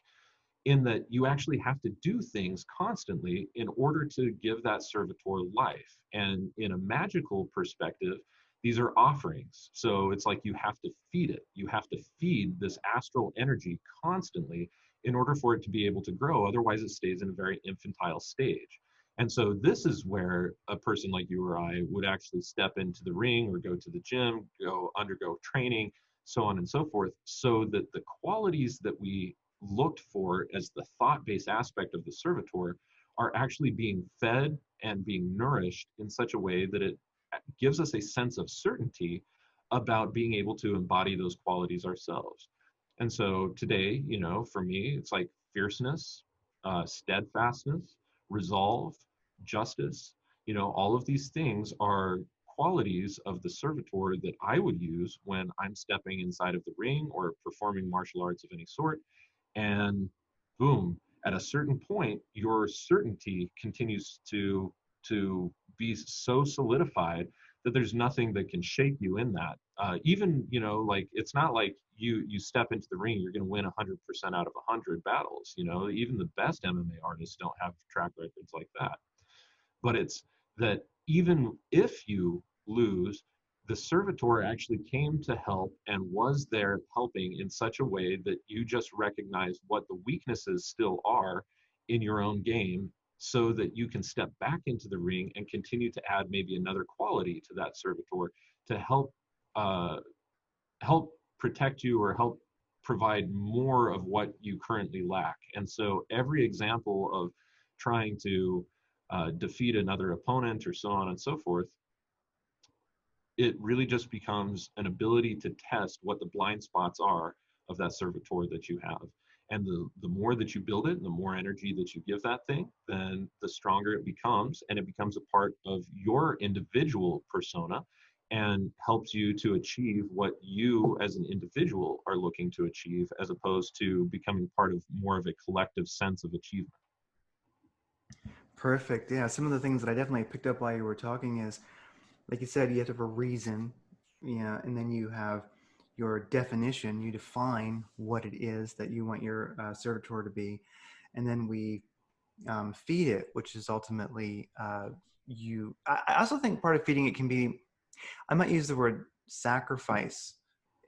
in that you actually have to do things constantly in order to give that servitor life. And in a magical perspective, these are offerings. So it's like you have to feed it. You have to feed this astral energy constantly in order for it to be able to grow. Otherwise, it stays in a very infantile stage. And so this is where a person like you or I would actually step into the ring or go to the gym, go undergo training, so on and so forth, so that the qualities that we looked for as the thought-based aspect of the servitor are actually being fed and being nourished in such a way that it gives us a sense of certainty about being able to embody those qualities ourselves. And so today, for me, it's like fierceness, steadfastness, resolve, justice, all of these things are qualities of the servitor that I would use when I'm stepping inside of the ring or performing martial arts of any sort. And boom, at a certain point, your certainty continues to be so solidified that there's nothing that can shake you in that. Even, like, it's not like you step into the ring, you're going to win 100% out of 100 battles. Even the best MMA artists don't have track records like that. But it's that even if you lose, the servitor actually came to help and was there helping in such a way that you just recognize what the weaknesses still are in your own game, so that you can step back into the ring and continue to add maybe another quality to that servitor to uh, help protect you or help provide more of what you currently lack. And so every example of trying to defeat another opponent or so on and so forth, it really just becomes an ability to test what the blind spots are of that servitor that you have. And the more that you build it and the more energy that you give that thing, then the stronger it becomes, and it becomes a part of your individual persona and helps you to achieve what you as an individual are looking to achieve, as opposed to becoming part of more of a collective sense of achievement. Perfect. Yeah, some of the things that I definitely picked up while you were talking is, like you said, you have to have a reason, yeah, and then you have your definition. You define what it is that you want your servitor to be, and then we feed it, which is ultimately you. I also think part of feeding it can be, I might use the word sacrifice,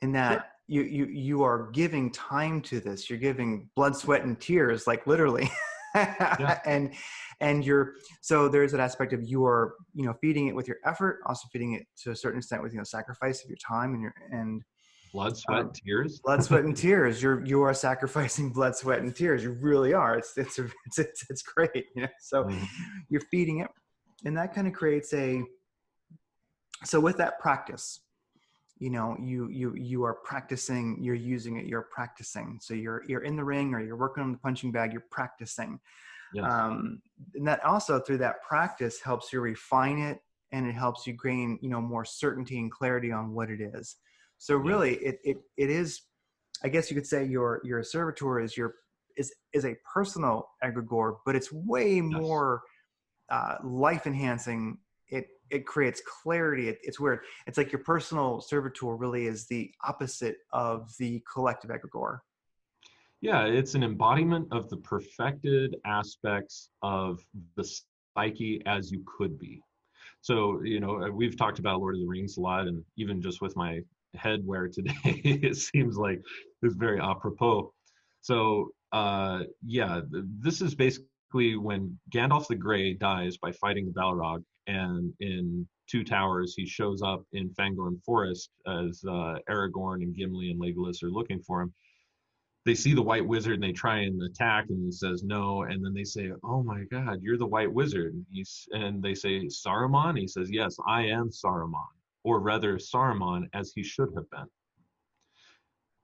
in Sure. that you are giving time to this. You're giving blood, sweat, and tears, like literally. Yeah. and so there's an aspect of you are, feeding it with your effort, also feeding it to a certain extent with, sacrifice of your time and Blood, sweat, tears. blood, sweat, and tears. You are sacrificing blood, sweat, and tears. You really are. It's great. So Mhm. you're feeding it, and that kind of creates so with that practice, you are practicing, you're using it, you're practicing. So you're in the ring or you're working on the punching bag, you're practicing. Yes. And that also through that practice helps you refine it, and it helps you gain, more certainty and clarity on what it is. So really it is, I guess you could say your servitor is is a personal egregore, but it's way more life enhancing. It creates clarity. It's weird. It's like your personal servitor really is the opposite of the collective egregore. Yeah, it's an embodiment of the perfected aspects of the psyche as you could be. So, we've talked about Lord of the Rings a lot, and even just with my headwear today, it seems like it's very apropos. So, this is basically when Gandalf the Grey dies by fighting the Balrog, and in Two Towers, he shows up in Fangorn Forest as Aragorn and Gimli and Legolas are looking for him. They see the white wizard and they try and attack, and he says no, and then they say, oh my god, you're the white wizard. And they say, Saruman? He says, yes, I am Saruman, or rather Saruman as he should have been.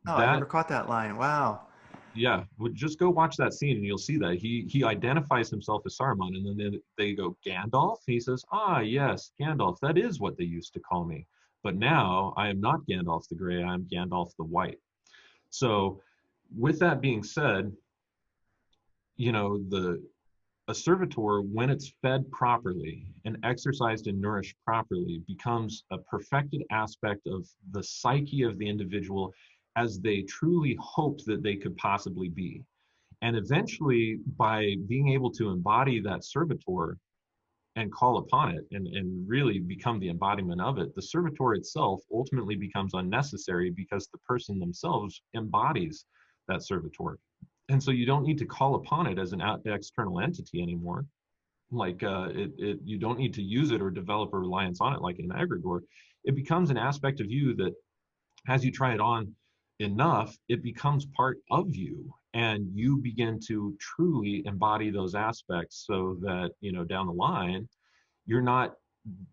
Oh, I That, never caught that line. Wow. yeah, just go watch that scene and you'll see that he identifies himself as Saruman, and then they go, Gandalf? He says, ah yes, Gandalf, that is what they used to call me, but now I am not Gandalf the Grey, I am Gandalf the White. So with that being said, a servitor, when it's fed properly and exercised and nourished properly, becomes a perfected aspect of the psyche of the individual as they truly hoped that they could possibly be. And eventually, by being able to embody that servitor and call upon it and really become the embodiment of it, the servitor itself ultimately becomes unnecessary because the person themselves embodies that servitor. And so you don't need to call upon it as an external entity anymore. Like you don't need to use it or develop a reliance on it like an egregore. It becomes an aspect of you that as you try it on enough, it becomes part of you, and you begin to truly embody those aspects so that, down the line, you're not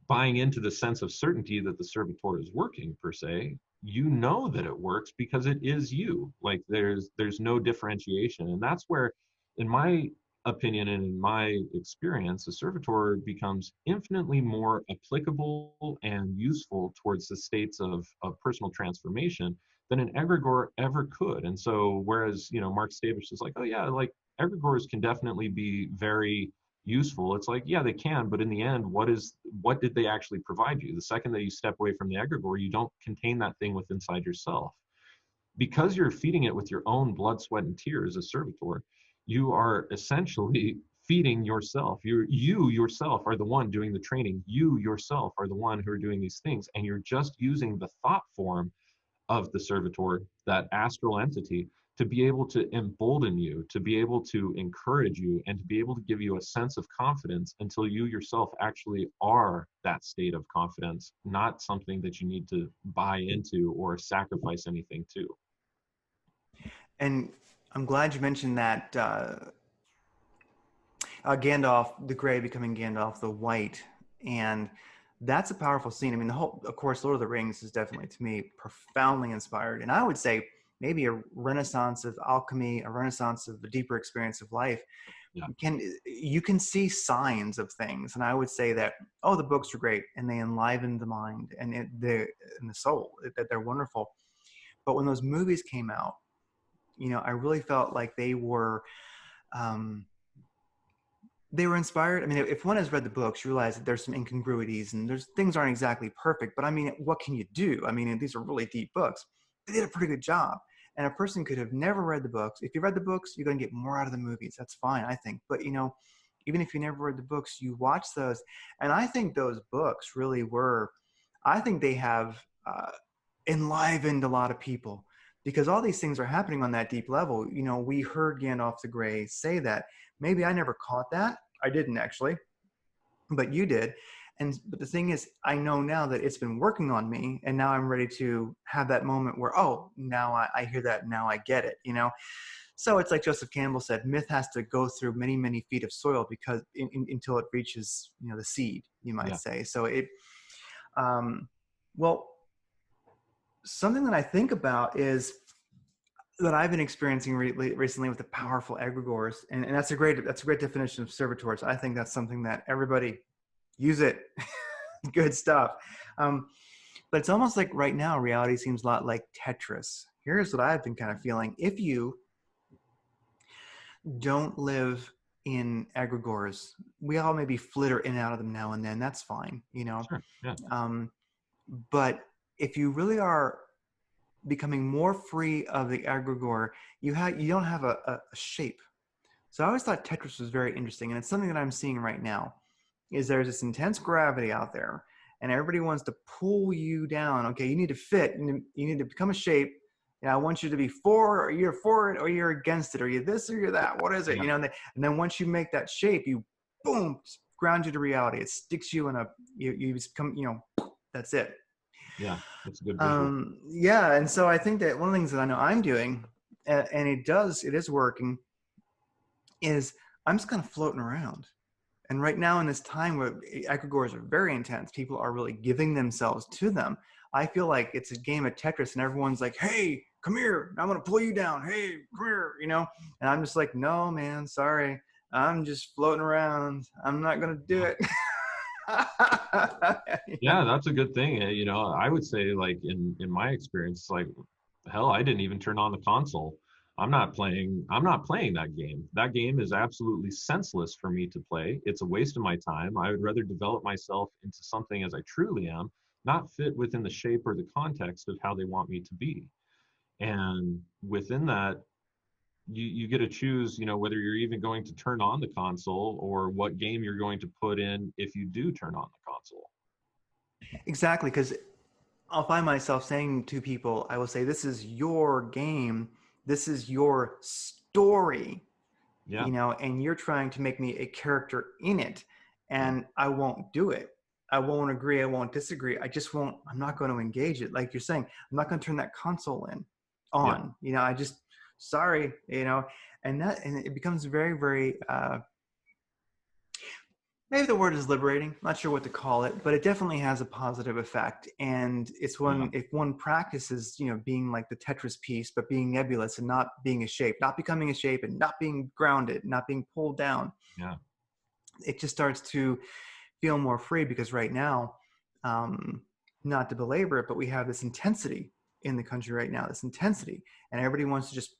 buying into the sense of certainty that the servitor is working per se. You know that it works because it is you. Like there's no differentiation. And that's where, in my opinion and in my experience, a servitor becomes infinitely more applicable and useful towards the states of personal transformation than an egregore ever could. And so whereas, Mark Stavish is like, oh yeah, like egregores can definitely be very useful. It's like, yeah, they can, but in the end, what did they actually provide you? The second that you step away from the egregore, you don't contain that thing within inside yourself. Because you're feeding it with your own blood, sweat, and tears as servitor, you are essentially feeding yourself. You yourself are the one doing the training. You yourself are the one who are doing these things, and you're just using the thought form of the servitor, that astral entity, to be able to embolden you, to be able to encourage you, and to be able to give you a sense of confidence until you yourself actually are that state of confidence, not something that you need to buy into or sacrifice anything to. And I'm glad you mentioned that Gandalf the Grey becoming Gandalf the White. And that's a powerful scene. I mean, of course, Lord of the Rings is definitely, to me, profoundly inspired. And I would say maybe a renaissance of alchemy, a renaissance of the deeper experience of life. Yeah. You can see signs of things. And I would say that, the books are great and they enliven the mind and the soul, that they're wonderful. But when those movies came out, I really felt like they were inspired. I mean, if one has read the books, you realize that there's some incongruities and things aren't exactly perfect, but I mean, what can you do? I mean, these are really deep books. They did a pretty good job. And a person could have never read the books. If you read the books, you're going to get more out of the movies. That's fine, I think. But, even if you never read the books, you watch those. And I think those books really I think they have enlivened a lot of people. because all these things are happening on that deep level. You know, we heard Gandalf the Grey say that. Maybe I never caught that. I didn't actually, but you did. But the thing is, I know now that it's been working on me, and now I'm ready to have that moment where, oh, now I hear that, now I get it, you know? So it's like Joseph Campbell said, myth has to go through many, many feet of soil because until it reaches, you know, the seed, you might say. So well, something that I think about is that I've been experiencing recently with the powerful egregores, and that's a great definition of servitors. I think that's something that everybody use it. Good stuff. But it's almost like right now, reality seems a lot like Tetris. Here's what I've been kind of feeling. If you don't live in egregores, we all maybe flitter in and out of them now and then. That's fine, you know. Sure. Yeah. But if you really are becoming more free of the egregore, you don't have a shape. So I always thought Tetris was very interesting, and it's something that I'm seeing right now. Is there's this intense gravity out there, and everybody wants to pull you down. Okay, you need to fit, and you need to become a shape. I want you to be for, or you're for it, or you're against it, or you're this, or you're that. What is it? Yeah. You know, and then once you make that shape, you boom, ground you to reality. It sticks you in you become, you know, that's it. Yeah, that's a good visual. Yeah, and so I think that one of the things that I know I'm doing, and it is working, is I'm just kind of floating around. And right now in this time where egregores are very intense, people are really giving themselves to them. I feel like it's a game of Tetris and everyone's like, hey, come here. I'm going to pull you down. Hey, come here, you know? And I'm just like, no, man, sorry. I'm just floating around. I'm not going to do it. Yeah, that's a good thing. You know, I would say, like, in my experience, like, hell, I didn't even turn on the console. I'm not playing that game. That game is absolutely senseless for me to play. It's a waste of my time. I would rather develop myself into something as I truly am, not fit within the shape or the context of how they want me to be. And within that, you get to choose, you know, whether you're even going to turn on the console or what game you're going to put in if you do turn on the console. Exactly, because I'll find myself saying to people, I will say, this is your game. This is your story, Yeah. you know, and you're trying to make me a character in it. And I won't do it. I won't agree. I won't disagree. I'm not going to engage it. Like you're saying, I'm not going to turn that console on, you know, sorry, you know, and it becomes very, very, maybe the word is liberating. Not sure what to call it, but it definitely has a positive effect. And it's if one practices, you know, being like the Tetris piece, but being nebulous and not being a shape, not becoming a shape, and not being grounded, not being pulled down. Yeah. It just starts to feel more free because right now, not to belabor it, but we have this intensity in the country right now. This intensity, and everybody wants to just.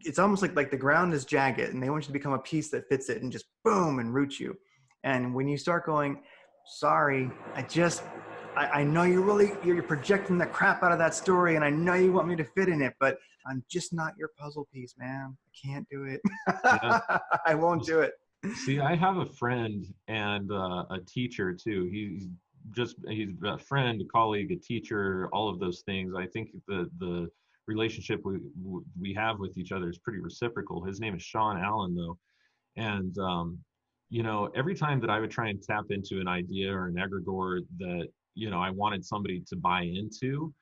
It's almost like the ground is jagged, and they want you to become a piece that fits it, and just boom and root you. And when you start going, sorry, I know you're projecting the crap out of that story, and I know you want me to fit in it, but I'm just not your puzzle piece, man. I can't do it. Yeah. I won't do it. See, I have a friend and a teacher too. He's a friend, a colleague, a teacher, all of those things. I think the relationship we have with each other is pretty reciprocal. His name is Sean Allen, though, and you know, every time that I would try and tap into an idea or an egregore that, you know, I wanted somebody to buy into,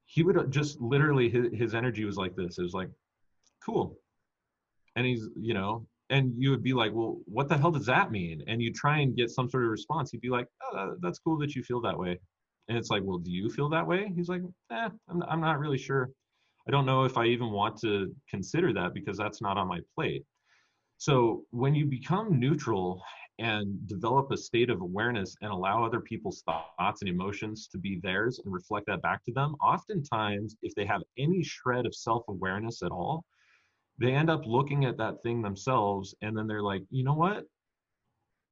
he would just literally, his energy was like this. It was like, cool. And he's, you know, and you would be like, well, what the hell does that mean? And you try and get some sort of response. He'd be like, oh, that's cool that you feel that way. And it's like, well, do you feel that way? He's like, I'm not really sure. I don't know if I even want to consider that because that's not on my plate. So when you become neutral and develop a state of awareness and allow other people's thoughts and emotions to be theirs and reflect that back to them, oftentimes, if they have any shred of self-awareness at all, they end up looking at that thing themselves and then they're like, you know what?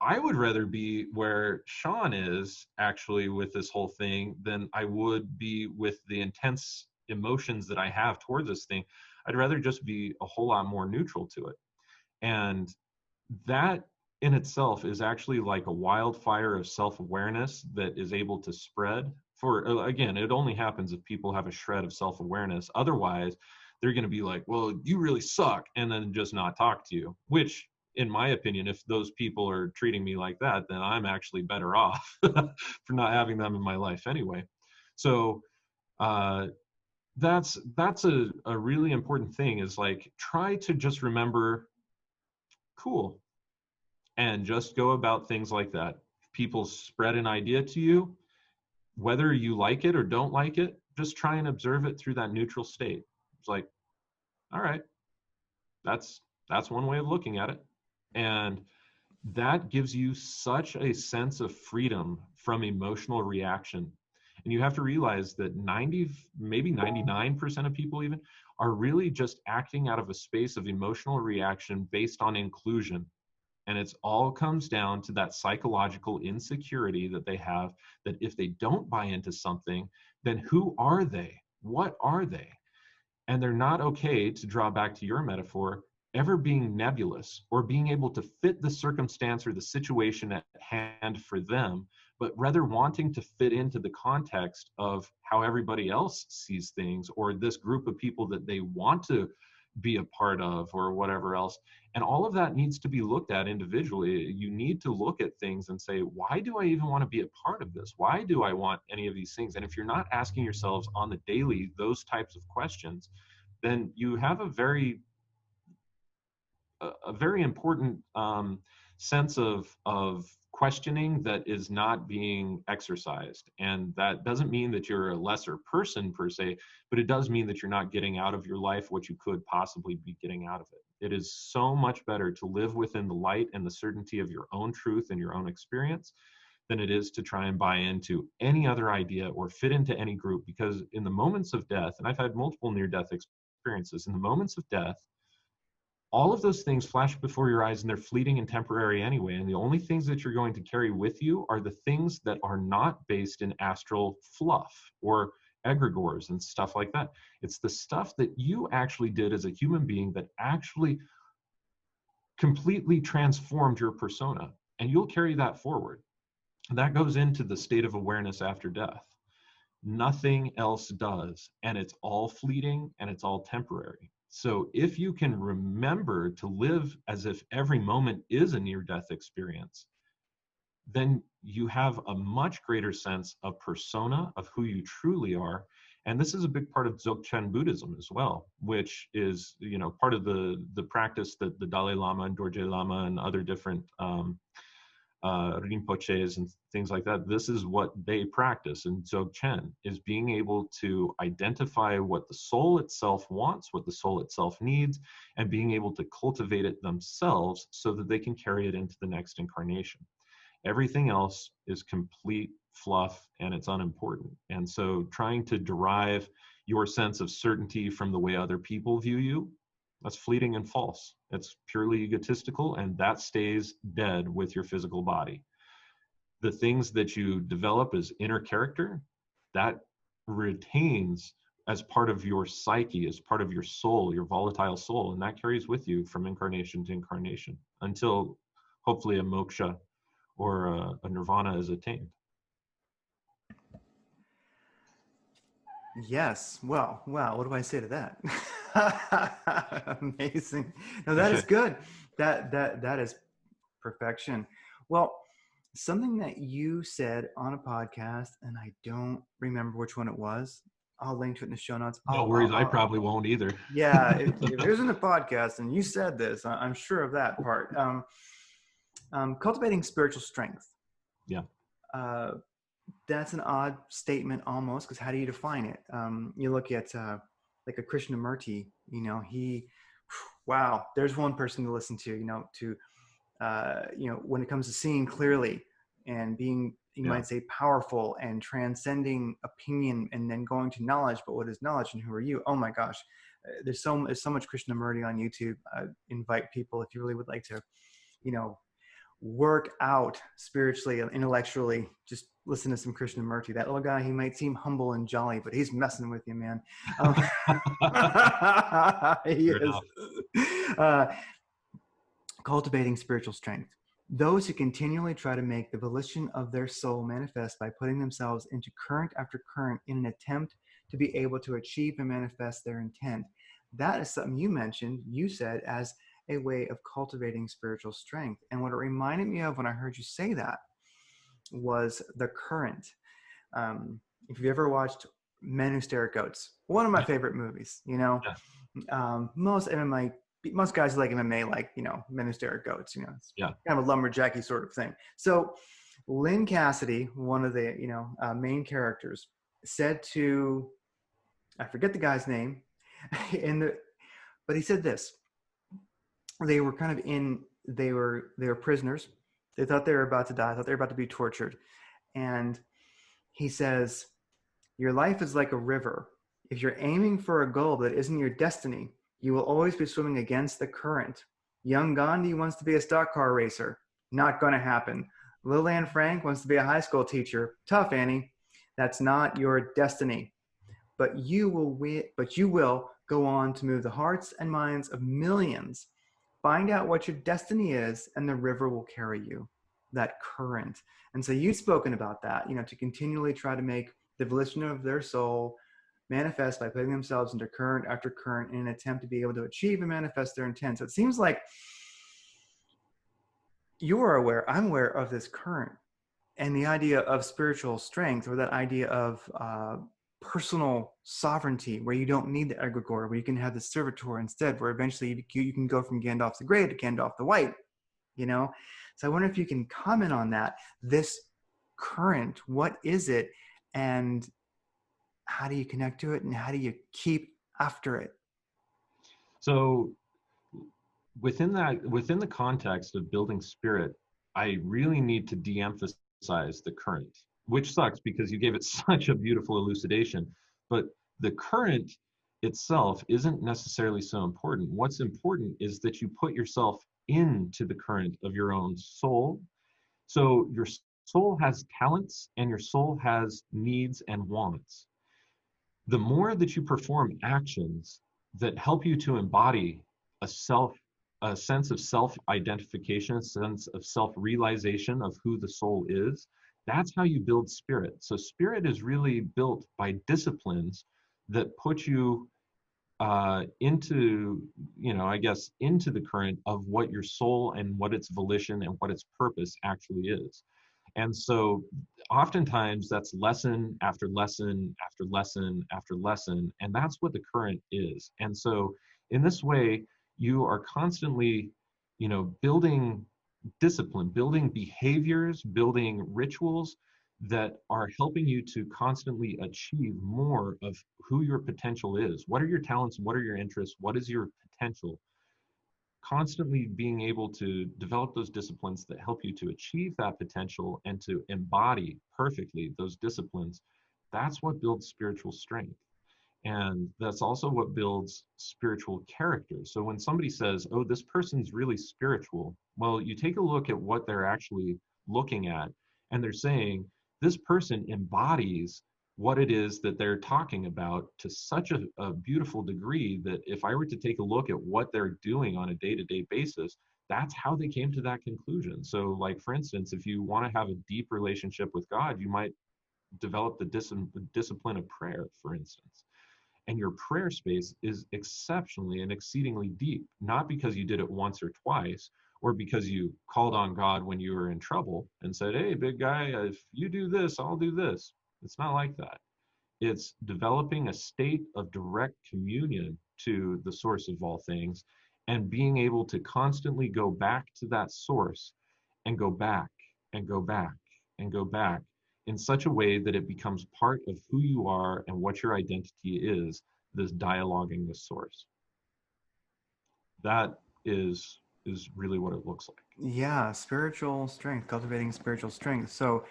I would rather be where Sean is actually with this whole thing than I would be with the intense emotions that I have towards this thing. I'd rather just be a whole lot more neutral to it. And that in itself is actually like a wildfire of self-awareness that is able to spread Again, it only happens if people have a shred of self-awareness. Otherwise, they're going to be like, well, you really suck, and then just not talk to you, which, in my opinion, if those people are treating me like that, then I'm actually better off for not having them in my life anyway. So that's a really important thing, is like, try to just remember, cool, and just go about things like that. People spread an idea to you, whether you like it or don't like it, just try and observe it through that neutral state. It's like, all right, that's one way of looking at it. And that gives you such a sense of freedom from emotional reaction. And you have to realize that 90, maybe 99% of people even are really just acting out of a space of emotional reaction based on inclusion. And it's all comes down to that psychological insecurity that they have, that if they don't buy into something, then who are they? What are they? And they're not okay, to draw back to your metaphor, ever being nebulous or being able to fit the circumstance or the situation at hand for them, but rather wanting to fit into the context of how everybody else sees things, or this group of people that they want to be a part of, or whatever else. And all of that needs to be looked at individually. You need to look at things and say, why do I even want to be a part of this? Why do I want any of these things? And if you're not asking yourselves on the daily those types of questions, then you have a very important sense of questioning that is not being exercised. And that doesn't mean that you're a lesser person per se, but it does mean that you're not getting out of your life what you could possibly be getting out of it. It is so much better to live within the light and the certainty of your own truth and your own experience than it is to try and buy into any other idea or fit into any group. Because in the moments of death, and I've had multiple near-death experiences, in the moments of death, all of those things flash before your eyes, and they're fleeting and temporary anyway. And the only things that you're going to carry with you are the things that are not based in astral fluff or egregors and stuff like that. It's the stuff that you actually did as a human being that actually completely transformed your persona. And you'll carry that forward. And that goes into the state of awareness after death. Nothing else does. And it's all fleeting and it's all temporary. So if you can remember to live as if every moment is a near-death experience, then you have a much greater sense of persona, of who you truly are. And this is a big part of Dzogchen Buddhism as well, which is, you know, part of the practice that the Dalai Lama and Dorje Lama and other different Rinpoches and things like that, this is what they practice in Dzogchen, is being able to identify what the soul itself wants, what the soul itself needs, and being able to cultivate it themselves so that they can carry it into the next incarnation. Everything else is complete fluff and it's unimportant. And so trying to derive your sense of certainty from the way other people view you, that's fleeting and false. It's purely egotistical, and that stays dead with your physical body. The things that you develop as inner character, that retains as part of your psyche, as part of your soul, your volatile soul, and that carries with you from incarnation to incarnation until hopefully a moksha or a nirvana is attained. Yes. Well, wow. What do I say to that? Amazing. No, that is good. That is perfection. Well, something that you said on a podcast, and I don't remember which one it was. I'll link to it in the show notes. No worries. I probably won't either. Yeah. If it was in the podcast and you said this, I'm sure of that part. Cultivating spiritual strength. Yeah. That's an odd statement almost, because how do you define it? You look at like a Krishnamurti, you know, wow, there's one person to listen to, you know, when it comes to seeing clearly and being, you might say, powerful and transcending opinion and then going to knowledge. But what is knowledge and who are you? Oh my gosh, there's so much Krishnamurti on YouTube. I invite people, if you really would like to, you know, work out spiritually and intellectually, just listen to some Krishnamurti. That little guy, he might seem humble and jolly, but he's messing with you, man. He is. Cultivating spiritual strength. Those who continually try to make the volition of their soul manifest by putting themselves into current after current in an attempt to be able to achieve and manifest their intent. That is something you mentioned, you said, as a way of cultivating spiritual strength. And what it reminded me of when I heard you say that was the current. If you've ever watched Men Who Stare at Goats, one of my favorite movies, Yeah. Most guys who like MMA, like, Men Who Stare at Goats, it's Yeah. kind of a lumberjacky sort of thing. So Lynn Cassidy, one of the, main characters, said to, I forget the guy's name, but he said this. They were they were prisoners. They thought they were about to die. Thought they were about to be tortured. And he says, your life is like a river. If you're aiming for a goal that isn't your destiny, you will always be swimming against the current. Young Gandhi wants to be a stock car racer. Not going to happen. Lil Anne Frank wants to be a high school teacher. Tough, Annie. That's not your destiny. But you will go on to move the hearts and minds of millions. Find out what your destiny is, and the river will carry you. That current. And so you've spoken about that, to continually try to make the volition of their soul manifest by putting themselves into current after current in an attempt to be able to achieve and manifest their intent. So it seems like I'm aware of this current and the idea of spiritual strength, or that idea of personal sovereignty, where you don't need the Egregor, where you can have the Servitor instead, where eventually you can go from Gandalf the Grey to Gandalf the White, So I wonder if you can comment on that. This current, what is it, and how do you connect to it, and how do you keep after it? So within the context of building spirit, I really need to de-emphasize the current, which sucks because you gave it such a beautiful elucidation. But the current itself isn't necessarily so important. What's important is that you put yourself into the current of your own soul. So your soul has talents and your soul has needs and wants. The more that you perform actions that help you to embody a sense of self-identification, a sense of self-realization of who the soul is, that's how you build spirit. So spirit is really built by disciplines that put you into the current of what your soul and what its volition and what its purpose actually is. And so oftentimes that's lesson after lesson after lesson after lesson, and that's what the current is. And so in this way, you are constantly, building discipline, building behaviors, building rituals that are helping you to constantly achieve more of who your potential is. What are your talents? What are your interests? What is your potential? Constantly being able to develop those disciplines that help you to achieve that potential and to embody perfectly those disciplines, that's what builds spiritual strength. And that's also what builds spiritual character. So when somebody says, oh, this person's really spiritual, well, you take a look at what they're actually looking at, and they're saying, this person embodies what it is that they're talking about to such a beautiful degree that if I were to take a look at what they're doing on a day-to-day basis, that's how they came to that conclusion. So like, for instance, if you want to have a deep relationship with God, you might develop the discipline of prayer, for instance. And your prayer space is exceptionally and exceedingly deep, not because you did it once or twice, or because you called on God when you were in trouble and said, hey, big guy, if you do this, I'll do this. It's not like that. It's developing a state of direct communion to the source of all things and being able to constantly go back to that source and go back and go back and go back in such a way that it becomes part of who you are and what your identity is, this dialoguing with source. That is really what it looks like. Yeah, spiritual strength, cultivating spiritual strength. So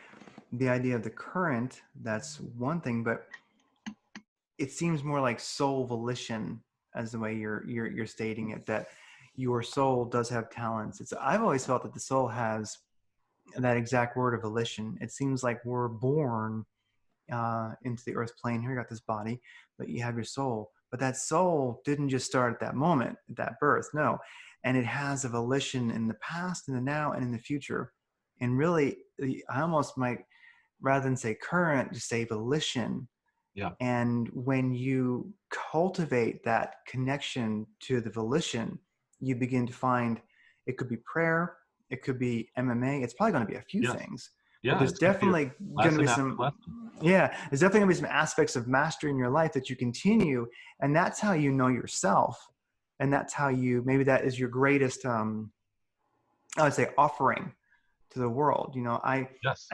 the idea of the current, that's one thing, but it seems more like soul volition as the way you're stating it, that your soul does have talents. I've always felt that the soul has that exact word of volition. It seems like we're born into the earth plane. Here you got this body, but you have your soul. But that soul didn't just start at that moment, at that birth. No. and it has a volition in the past, in the now, and in the future. And really, I almost might, rather than say current, just say volition. Yeah. And when you cultivate that connection to the volition, you begin to find it could be prayer, it could be MMA. It's probably going to be a few Yes. things. Yeah. But there's definitely going to be some, there's definitely going to be some aspects of mastery in your life that you continue. And that's how you know yourself. And that's how you, maybe that is your greatest, I would say, offering to the world. You know, Yes.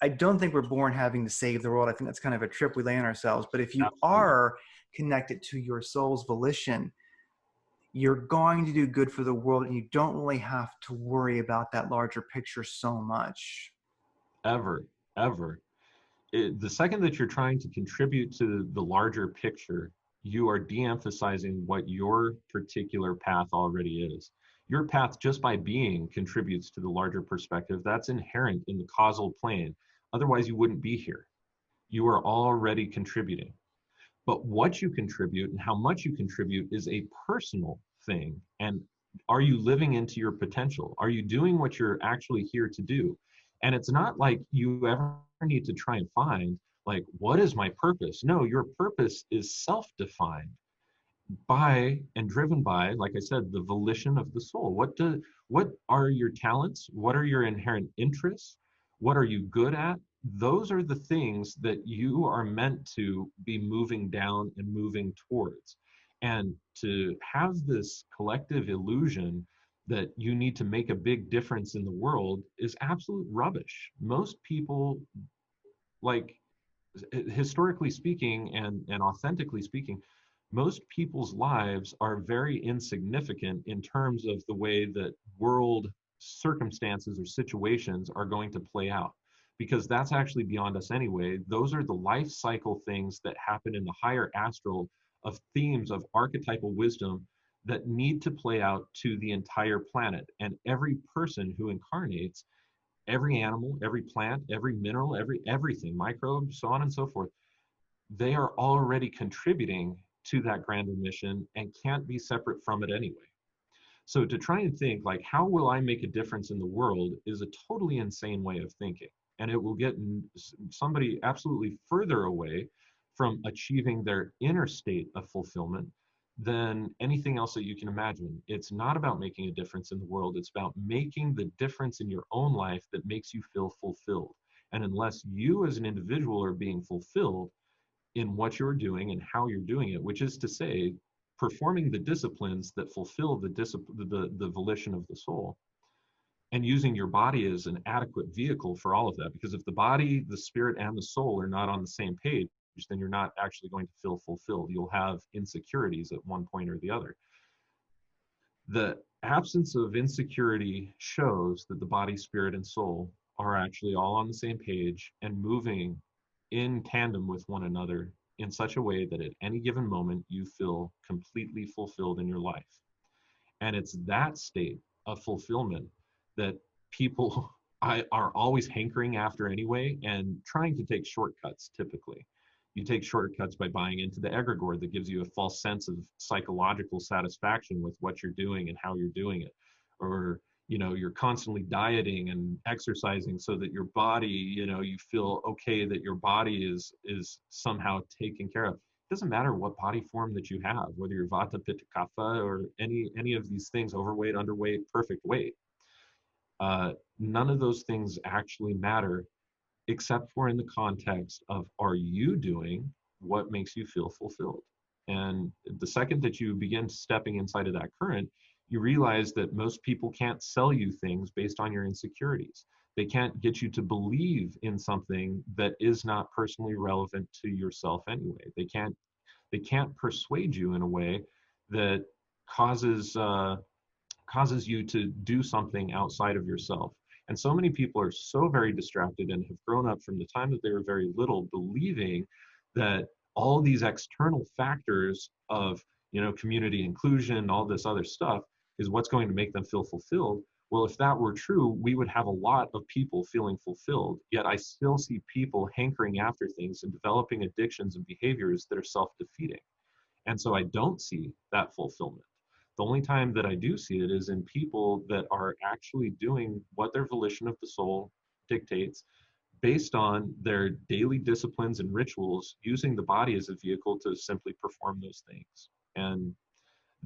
I don't think we're born having to save the world. I think that's kind of a trip we lay on ourselves. But if you Absolutely. are connected to your soul's volition, you're going to do good for the world, and you don't really have to worry about that larger picture so much. Ever. The second that you're trying to contribute to the larger picture, you are de-emphasizing what your particular path already is. Your path, just by being, contributes to the larger perspective. That's inherent in the causal plane. Otherwise, you wouldn't be here. You are already contributing. But what you contribute and how much you contribute is a personal thing. And are you living into your potential? Are you doing what you're actually here to do? And it's not like you ever need to try and find, like, what is my purpose? No, your purpose is self-defined by and driven by, like I said, the volition of the soul. What are your talents? What are your inherent interests? What are you good at? Those are the things that you are meant to be moving down and moving towards. And to have this collective illusion that you need to make a big difference in the world is absolute rubbish. Most people, like, historically speaking and authentically speaking, most people's lives are very insignificant in terms of the way that world circumstances or situations are going to play out, because that's actually beyond us anyway. Those are the life cycle things that happen in the higher astral of themes of archetypal wisdom that need to play out to the entire planet. And every person who incarnates, every animal, every plant, every mineral, everything, microbes, so on and so forth, they are already contributing to that grander mission and can't be separate from it anyway. So to try and think like, how will I make a difference in the world, is a totally insane way of thinking. And it will get somebody absolutely further away from achieving their inner state of fulfillment than anything else that you can imagine. It's not about making a difference in the world. It's about making the difference in your own life that makes you feel fulfilled. And unless you as an individual are being fulfilled in what you're doing and how you're doing it, which is to say, performing the disciplines that fulfill the volition of the soul, and using your body as an adequate vehicle for all of that. Because if the body, the spirit, and the soul are not on the same page, then you're not actually going to feel fulfilled. You'll have insecurities at one point or the other. The absence of insecurity shows that the body, spirit, and soul are actually all on the same page and moving in tandem with one another in such a way that at any given moment you feel completely fulfilled in your life. And it's that state of fulfillment that people are always hankering after anyway, and trying to take shortcuts. Typically you take shortcuts by buying into the Egregor that gives you a false sense of psychological satisfaction with what you're doing and how you're doing it. Or, you know, you're constantly dieting and exercising so that your body, you know, you feel okay that your body is somehow taken care of. It doesn't matter what body form that you have, whether you're Vata, Pitta, Kapha, or any of these things, overweight, underweight, perfect weight. None of those things actually matter, except for in the context of, are you doing what makes you feel fulfilled? And the second that you begin stepping inside of that current, you realize that most people can't sell you things based on your insecurities. They can't get you to believe in something that is not personally relevant to yourself anyway. They can't persuade you in a way that causes you to do something outside of yourself. And so many people are so very distracted and have grown up from the time that they were very little believing that all these external factors of, you know, community inclusion, all this other stuff is what's going to make them feel fulfilled. Well, if that were true, we would have a lot of people feeling fulfilled. Yet I still see people hankering after things and developing addictions and behaviors that are self-defeating. And so I don't see that fulfillment. The only time that I do see it is in people that are actually doing what their volition of the soul dictates based on their daily disciplines and rituals, using the body as a vehicle to simply perform those things. And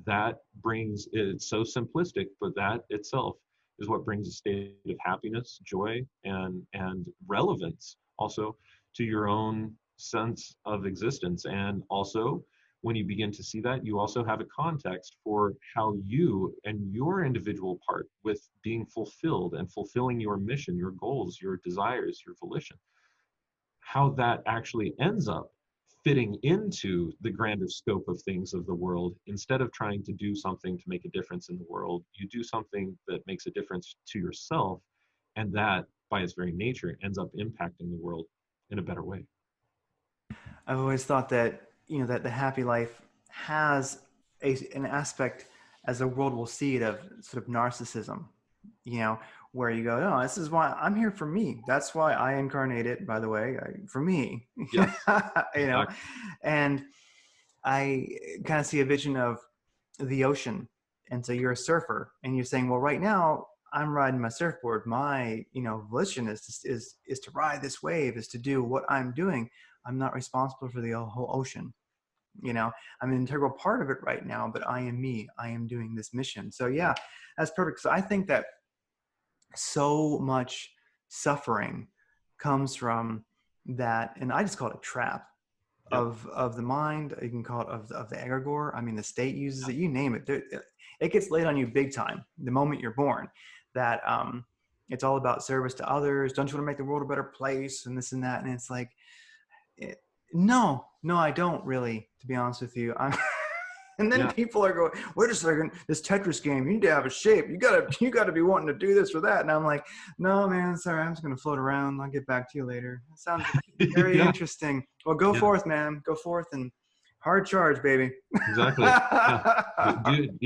that brings, it's so simplistic, but that itself is what brings a state of happiness, joy, and relevance also to your own sense of existence. And also, when you begin to see that, you also have a context for how you and your individual part with being fulfilled and fulfilling your mission, your goals, your desires, your volition, how that actually ends up fitting into the grander scope of things of the world. Instead of trying to do something to make a difference in the world, you do something that makes a difference to yourself, and that by its very nature ends up impacting the world in a better way. I've always thought that, that the happy life has an aspect, as the world will see it, of sort of narcissism, where you go, no, this is why I'm here, for me. That's why I incarnated, by the way, for me. Yes. Exactly. And I kind of see a vision of the ocean. And so you're a surfer and you're saying, well, right now I'm riding my surfboard. My, volition is to ride this wave, is to do what I'm doing. I'm not responsible for the whole ocean. I'm an integral part of it right now, but I am me. I am doing this mission. So yeah, that's perfect. So I think that so much suffering comes from that, and I just call it a trap. Yep. Of the mind. You can call it of the Egregor. I mean, the state uses it. You name it. It gets laid on you big time the moment you're born. That it's all about service to others. Don't you want to make the world a better place, and this and that? And it's like, no, I don't really. To be honest with you, and then people are going, wait a second, this Tetris game, you need to have a shape. You gotta be wanting to do this or that. And I'm like, no, man, sorry, I'm just gonna float around. I'll get back to you later. That sounds very interesting. Well, go forth, man. Go forth and hard charge, baby. Exactly. Dude,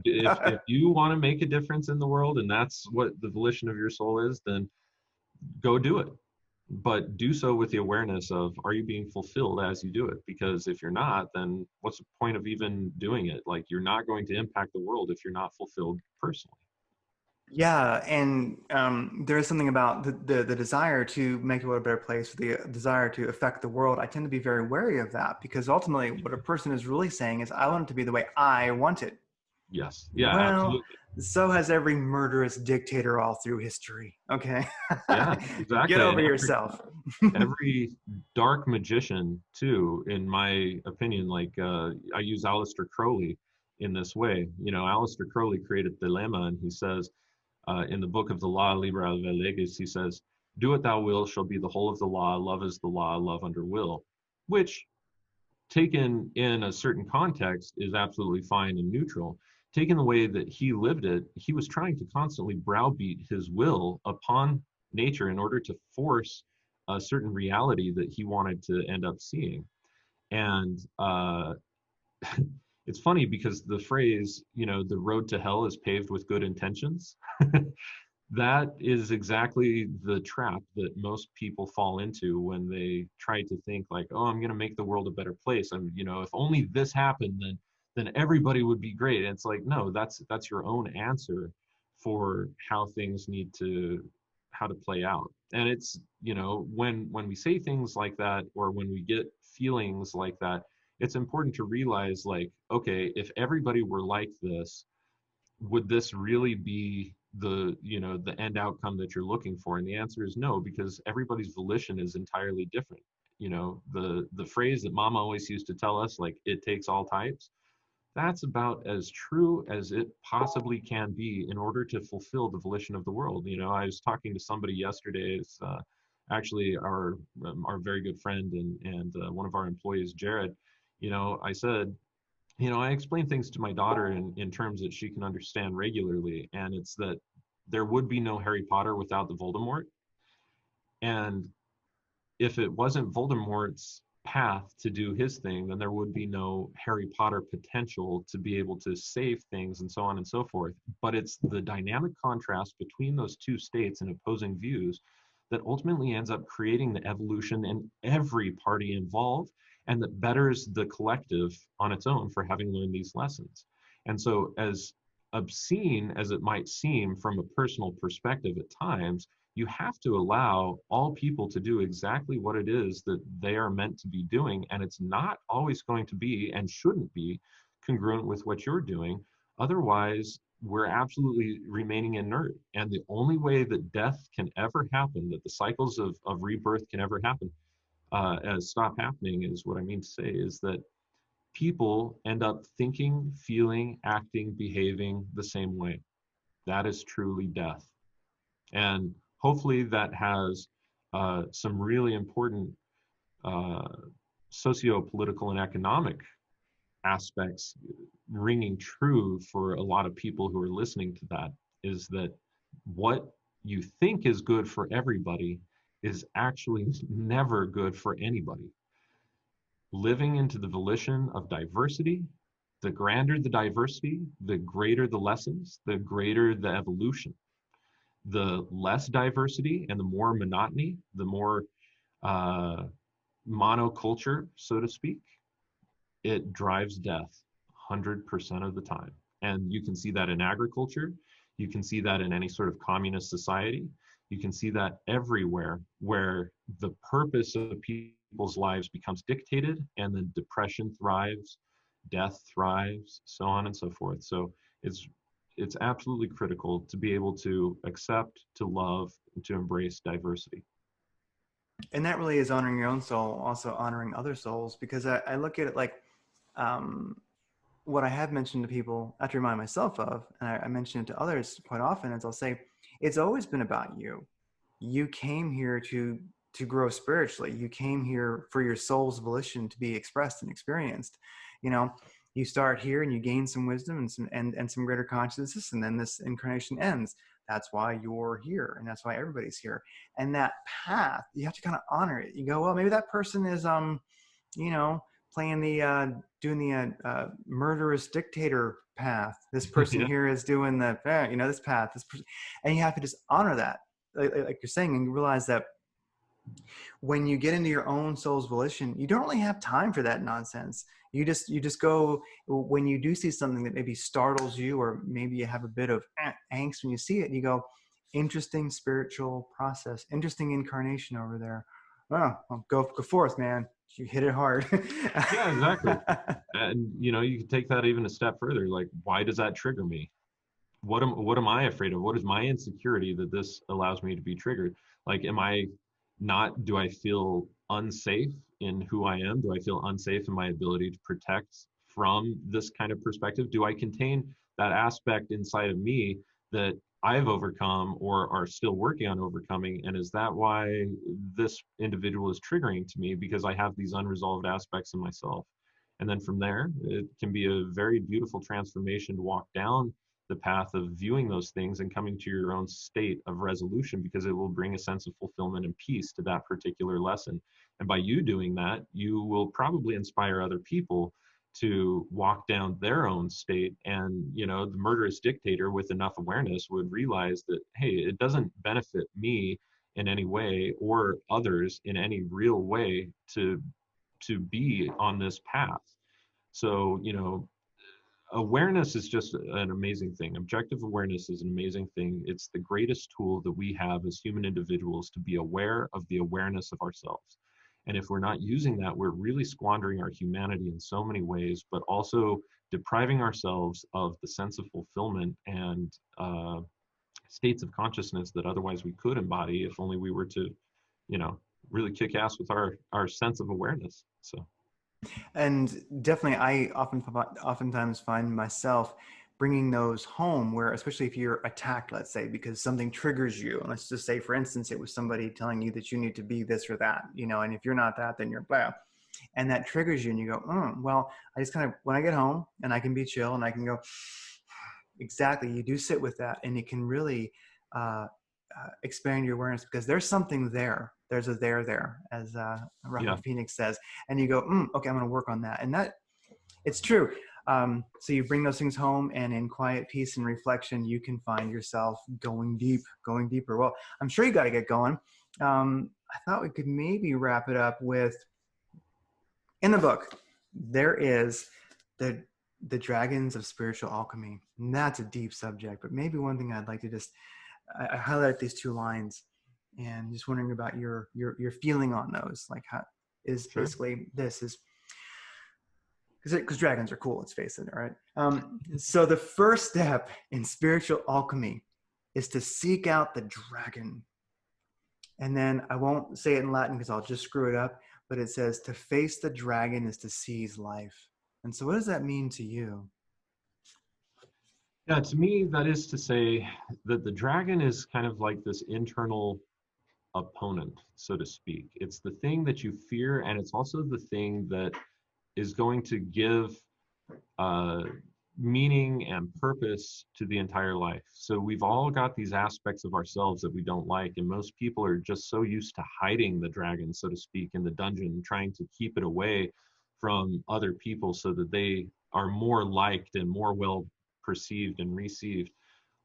if you want to make a difference in the world, and that's what the volition of your soul is, then go do it. But do so with the awareness of, are you being fulfilled as you do it? Because if you're not, then what's the point of even doing it? Like, you're not going to impact the world if you're not fulfilled personally. Yeah, and there is something about the desire to make the world a better place, the desire to affect the world. I tend to be very wary of that, because ultimately what a person is really saying is, I want it to be the way I want it. Yes. Yeah, well, absolutely. So has every murderous dictator all through history. Okay. Yeah, exactly. Get over yourself. Every dark magician too, in my opinion, like I use Aleister Crowley in this way. Aleister Crowley created the lemma, and he says, in the book of the law, Libra Legis, he says, do what thou wilt shall be the whole of the law. Love is the law, love under will, which, taken in a certain context, is absolutely fine and neutral. Taken the way that he lived it, he was trying to constantly browbeat his will upon nature in order to force a certain reality that he wanted to end up seeing. And it's funny because the phrase, the road to hell is paved with good intentions. That is exactly the trap that most people fall into when they try to think like, oh, I'm going to make the world a better place. And, if only this happened, then everybody would be great. And it's like, no, that's your own answer for how things need to, how to play out. And it's, when we say things like that, or when we get feelings like that, it's important to realize, like, okay, if everybody were like this, would this really be the end outcome that you're looking for? And the answer is no, because everybody's volition is entirely different. The phrase that Mama always used to tell us, like, it takes all types, that's about as true as it possibly can be in order to fulfill the volition of the world. I was talking to somebody yesterday. It's actually our very good friend and one of our employees, Jared. I said, I explain things to my daughter in terms that she can understand regularly, and it's that there would be no Harry Potter without the Voldemort. And if it wasn't Voldemort's path to do his thing, then there would be no Harry Potter potential to be able to save things and so on and so forth. But it's the dynamic contrast between those two states and opposing views that ultimately ends up creating the evolution in every party involved, and that betters the collective on its own for having learned these lessons. And so, as obscene as it might seem from a personal perspective at times, you have to allow all people to do exactly what it is that they are meant to be doing. And it's not always going to be, and shouldn't be, congruent with what you're doing. Otherwise, we're absolutely remaining inert. And the only way that death can ever happen, that the cycles of rebirth can ever happen, as stop happening, is what I mean to say, is that people end up thinking, feeling, acting, behaving the same way. That is truly death. And hopefully that has some really important socio-political and economic aspects ringing true for a lot of people who are listening to that, is that what you think is good for everybody is actually never good for anybody. Living into the volition of diversity, the grander the diversity, the greater the lessons, the greater the evolution. The less diversity and the more monotony, the more monoculture, so to speak, it drives death 100% of the time. And you can see that in agriculture. You can see that in any sort of communist society. You can see that everywhere where the purpose of people's lives becomes dictated, and then depression thrives, death thrives, so on and so forth. So it's absolutely critical to be able to accept, to love, and to embrace diversity. And that really is honoring your own soul, also honoring other souls, because I look at it like what I have mentioned to people, I have to remind myself of, and I mention it to others quite often, is I'll say, it's always been about you. You came here to grow spiritually. You came here for your soul's volition to be expressed and experienced. You know, you start here and you gain some wisdom and some greater consciousness, and then this incarnation ends. That's why you're here, and that's why everybody's here. And that path, you have to kind of honor it. You go, well, maybe that person is playing the doing the murderous dictator path. This person Yeah. here is doing the this path. This person, and you have to just honor that, like you're saying, and you realize that when you get into your own soul's volition, you don't really have time for that nonsense. You just go, when you do see something that maybe startles you, or maybe you have a bit of angst when you see it, and you go, interesting spiritual process, interesting incarnation over there. Oh, well, go forth, man. You hit it hard. Yeah, exactly. And you can take that even a step further. Like, why does that trigger me? What am I afraid of? What is my insecurity that this allows me to be triggered? Like, do I feel unsafe in who I am? Do I feel unsafe in my ability to protect from this kind of perspective? Do I contain that aspect inside of me that I've overcome or are still working on overcoming? And is that why this individual is triggering to me? Because I have these unresolved aspects in myself. And then from there, it can be a very beautiful transformation to walk down the path of viewing those things and coming to your own state of resolution, because it will bring a sense of fulfillment and peace to that particular lesson. And by you doing that, you will probably inspire other people to walk down their own state. And the murderous dictator with enough awareness would realize that, hey, it doesn't benefit me in any way or others in any real way to be on this path. So awareness is just an amazing thing. Objective awareness is an amazing thing. It's the greatest tool that we have as human individuals to be aware of the awareness of ourselves. And if we're not using that, we're really squandering our humanity in so many ways, but also depriving ourselves of the sense of fulfillment and states of consciousness that otherwise we could embody if only we were to, really kick ass with our sense of awareness. So. And definitely, I oftentimes find myself bringing those home, where, especially if you're attacked, let's say, because something triggers you. And let's just say, for instance, it was somebody telling you that you need to be this or that, and if you're not that, then you're blah. And that triggers you, and you go, well, I just kind of, when I get home and I can be chill and I can go, exactly, you do sit with that, and it can really expand your awareness, because there's something there. There's a there, as Rafa Phoenix says. And you go, okay, I'm going to work on that. And that, it's true. So you bring those things home, and in quiet peace and reflection, you can find yourself going deeper. Well, I'm sure you got to get going. I thought we could maybe wrap it up with, in the book, there is the the dragons of spiritual alchemy. And that's a deep subject, but maybe one thing I'd like to just I highlighted these two lines, and just wondering about your feeling on those. Like, how is Sure. basically this is because dragons are cool. Let's face it. All right. So the first step in spiritual alchemy is to seek out the dragon. And then I won't say it in Latin because I'll just screw it up, but it says to face the dragon is to seize life. And so what does that mean to you? Yeah, to me, that is to say that the dragon is kind of like this internal opponent, so to speak. It's the thing that you fear, and it's also the thing that is going to give meaning and purpose to the entire life. So we've all got these aspects of ourselves that we don't like, and most people are just so used to hiding the dragon, so to speak, in the dungeon, trying to keep it away from other people so that they are more liked and more well perceived and received.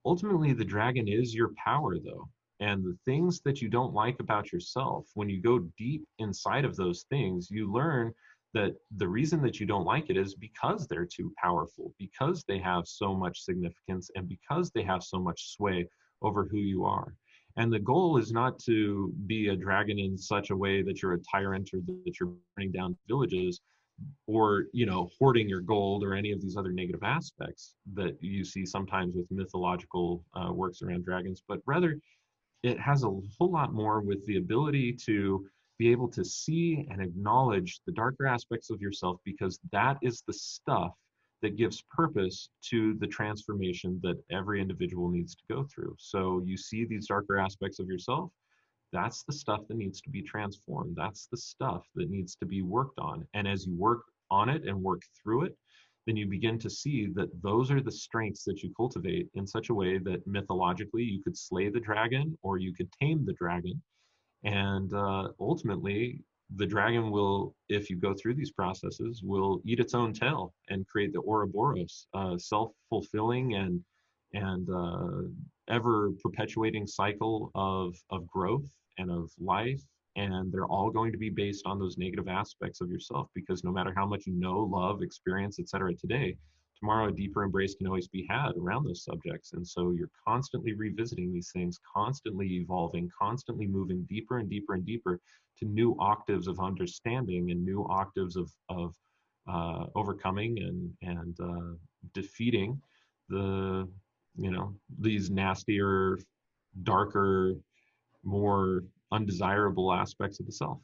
Ultimately, the dragon is your power, though. And the things that you don't like about yourself, when you go deep inside of those things, you learn that the reason that you don't like it is because they're too powerful, because they have so much significance, and because they have so much sway over who you are. And the goal is not to be a dragon in such a way that you're a tyrant or that you're burning down villages, or hoarding your gold, or any of these other negative aspects that you see sometimes with mythological works around dragons, but rather it has a whole lot more with the ability to be able to see and acknowledge the darker aspects of yourself, because that is the stuff that gives purpose to the transformation that every individual needs to go through. So you see these darker aspects of yourself, that's the stuff that needs to be transformed. That's the stuff that needs to be worked on. And as you work on it and work through it, then you begin to see that those are the strengths that you cultivate in such a way that mythologically you could slay the dragon or you could tame the dragon. And ultimately, the dragon will, if you go through these processes, will eat its own tail and create the Ouroboros, self-fulfilling and ever perpetuating cycle of growth and of life. And they're all going to be based on those negative aspects of yourself, because no matter how much you know, love, experience, etc. today, tomorrow a deeper embrace can always be had around those subjects. And so you're constantly revisiting these things, constantly evolving, constantly moving deeper and deeper and deeper to new octaves of understanding and new octaves of overcoming and defeating the these nastier, darker, more undesirable aspects of the self.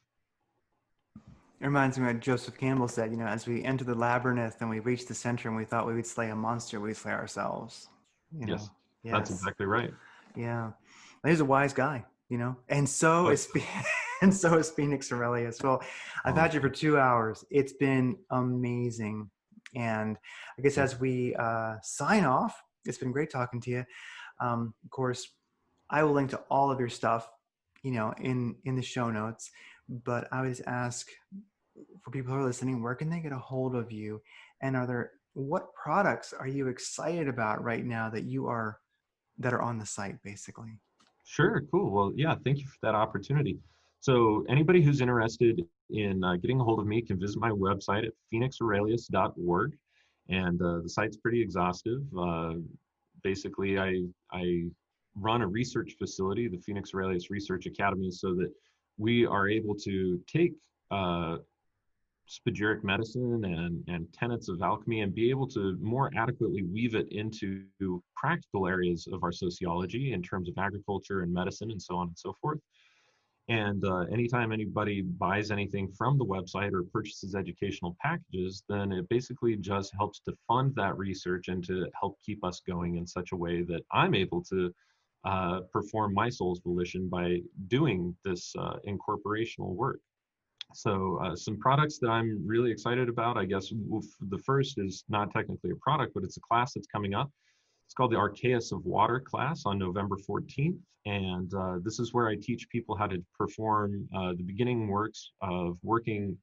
It reminds me of what Joseph Campbell said, as we enter the labyrinth and we reach the center and we thought we would slay a monster, we slay ourselves. Yes, Yes. that's exactly right. Yeah. He's a wise guy, and so is and so is Phoenix Aurelius. Well, I've had you for 2 hours. It's been amazing. And I guess as we sign off, it's been great talking to you. Of course, I will link to all of your stuff, in the show notes. But I always ask, for people who are listening, where can they get a hold of you? And what products are you excited about right now that are on the site, basically? Sure, cool. Well, yeah, thank you for that opportunity. So anybody who's interested in getting a hold of me can visit my website at phoenixaurelius.org. And the site's pretty exhaustive. Basically, I run a research facility, the Phoenix Aurelius Research Academy, so that we are able to take spagyric medicine and tenets of alchemy and be able to more adequately weave it into practical areas of our sociology in terms of agriculture and medicine and so on and so forth. And anytime anybody buys anything from the website or purchases educational packages, then it basically just helps to fund that research and to help keep us going in such a way that I'm able to perform my soul's volition by doing this incorporational work. So some products that I'm really excited about, I guess the first is not technically a product, but it's a class that's coming up. It's called the Archaeus of Water class on November 14th. And this is where I teach people how to perform the beginning works of working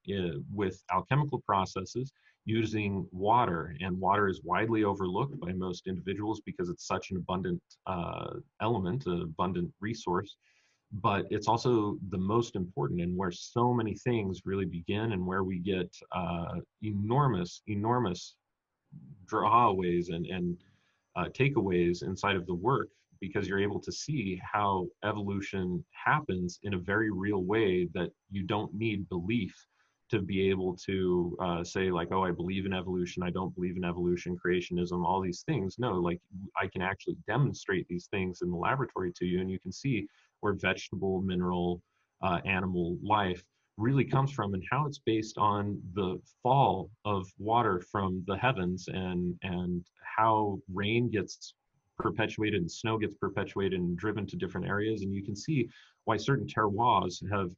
with alchemical processes using water. And water is widely overlooked by most individuals because it's such an abundant element, an abundant resource. But it's also the most important, and where so many things really begin and where we get enormous drawaways and takeaways inside of the work, because you're able to see how evolution happens in a very real way that you don't need belief to be able to say like, oh, I believe in evolution, I don't believe in evolution, creationism, all these things. No, like I can actually demonstrate these things in the laboratory to you, and you can see where vegetable, mineral, animal life really comes from, and how it's based on the fall of water from the heavens, and how rain gets perpetuated and snow gets perpetuated and driven to different areas. And you can see why certain terroirs have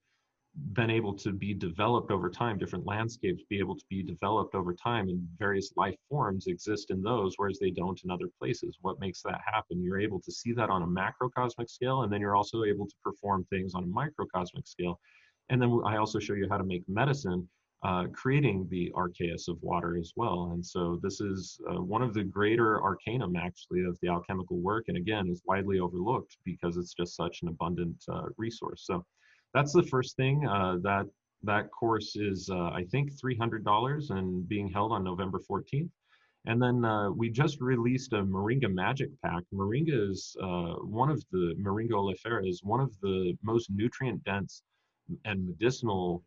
been able to be developed over time, different landscapes be able to be developed over time, and various life forms exist in those, whereas they don't in other places. What makes that happen? You're able to see that on a macrocosmic scale, and then you're also able to perform things on a microcosmic scale. And then I also show you how to make medicine, creating the archaeus of water as well. And so this is one of the greater arcanum, actually, of the alchemical work, and again, is widely overlooked because it's just such an abundant resource. So that's the first thing. That course is, I think, $300 and being held on November 14th. And then we just released a Moringa Magic Pack. Moringa is Moringa oleifera is one of the most nutrient-dense and medicinal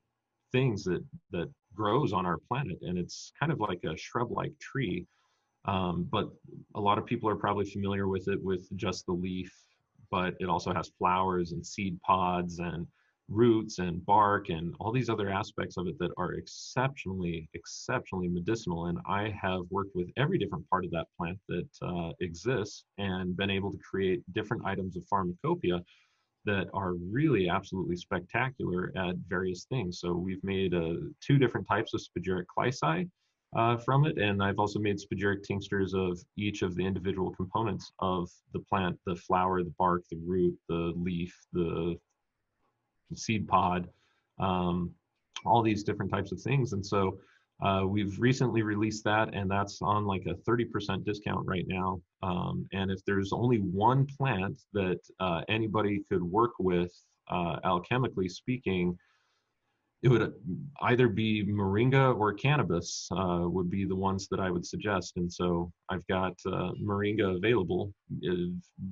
things that grows on our planet. And it's kind of like a shrub-like tree. But a lot of people are probably familiar with it with just the leaf, but it also has flowers and seed pods and roots and bark and all these other aspects of it that are exceptionally medicinal. And I have worked with every different part of that plant that exists, and been able to create different items of pharmacopoeia that are really absolutely spectacular at various things. So we've made 2 different types of spagyric glyci from it, and I've also made spagyric tinctures of each of the individual components of the plant: the flower, the bark, the root, the leaf, the seed pod, all these different types of things. And so we've recently released that, and that's on like a 30% discount right now. And if there's only one plant that anybody could work with, alchemically speaking, it would either be moringa or cannabis would be the ones that I would suggest. And so I've got moringa available,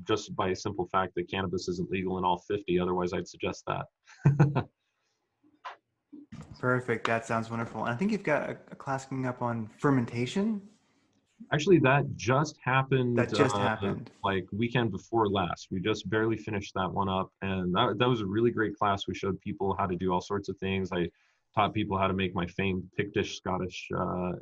just by a simple fact that cannabis isn't legal in all 50. Otherwise, I'd suggest that. Perfect. That sounds wonderful. And I think you've got a class coming up on fermentation. Actually, that just happened. That just happened. Like weekend before last. We just barely finished that one up, and that was a really great class. We showed people how to do all sorts of things. I taught people how to make my famed Pictish Scottish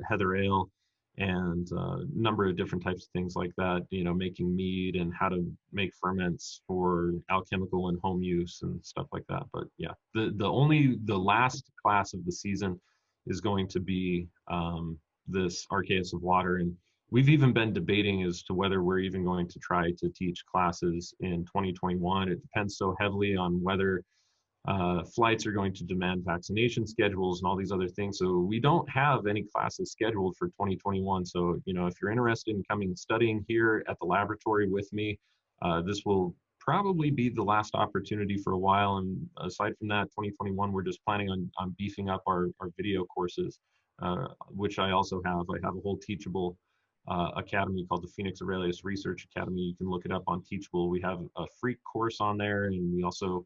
heather ale, and a number of different types of things like that. You know, making mead and how to make ferments for alchemical and home use and stuff like that. But yeah, the last class of the season is going to be this archaeus of water. And we've even been debating as to whether we're even going to try to teach classes in 2021. It depends so heavily on whether flights are going to demand vaccination schedules and all these other things. So we don't have any classes scheduled for 2021. So, you know, if you're interested in coming and studying here at the laboratory with me, this will probably be the last opportunity for a while. And aside from that, 2021, we're just planning on beefing up our video courses, which I also have. I have a whole Teachable academy called the Phoenix Aurelius Research Academy. You can look it up on Teachable. We have a free course on there, and we also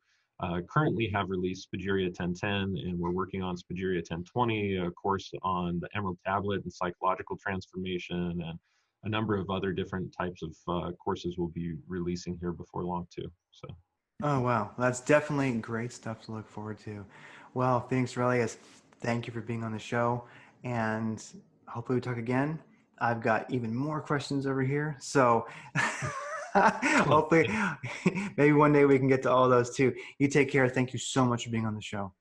currently have released Spagyria 1010, and we're working on Spagyria 1020, a course on the Emerald Tablet and psychological transformation, and a number of other different types of courses we'll be releasing here before long too. So. Oh, wow. That's definitely great stuff to look forward to. Well, Phoenix Aurelius, thank you for being on the show, and hopefully we talk again. I've got even more questions over here, so hopefully maybe one day we can get to all those too. You take care. Thank you so much for being on the show.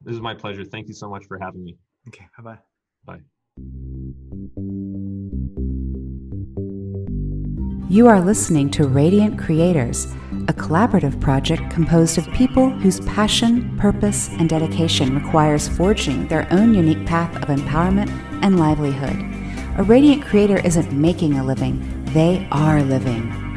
This is my pleasure. Thank you so much for having me. Okay, bye-bye. Bye. You are listening to Radiant Creators, a collaborative project composed of people whose passion, purpose, and dedication requires forging their own unique path of empowerment and livelihood. A radiant creator isn't making a living, they are living.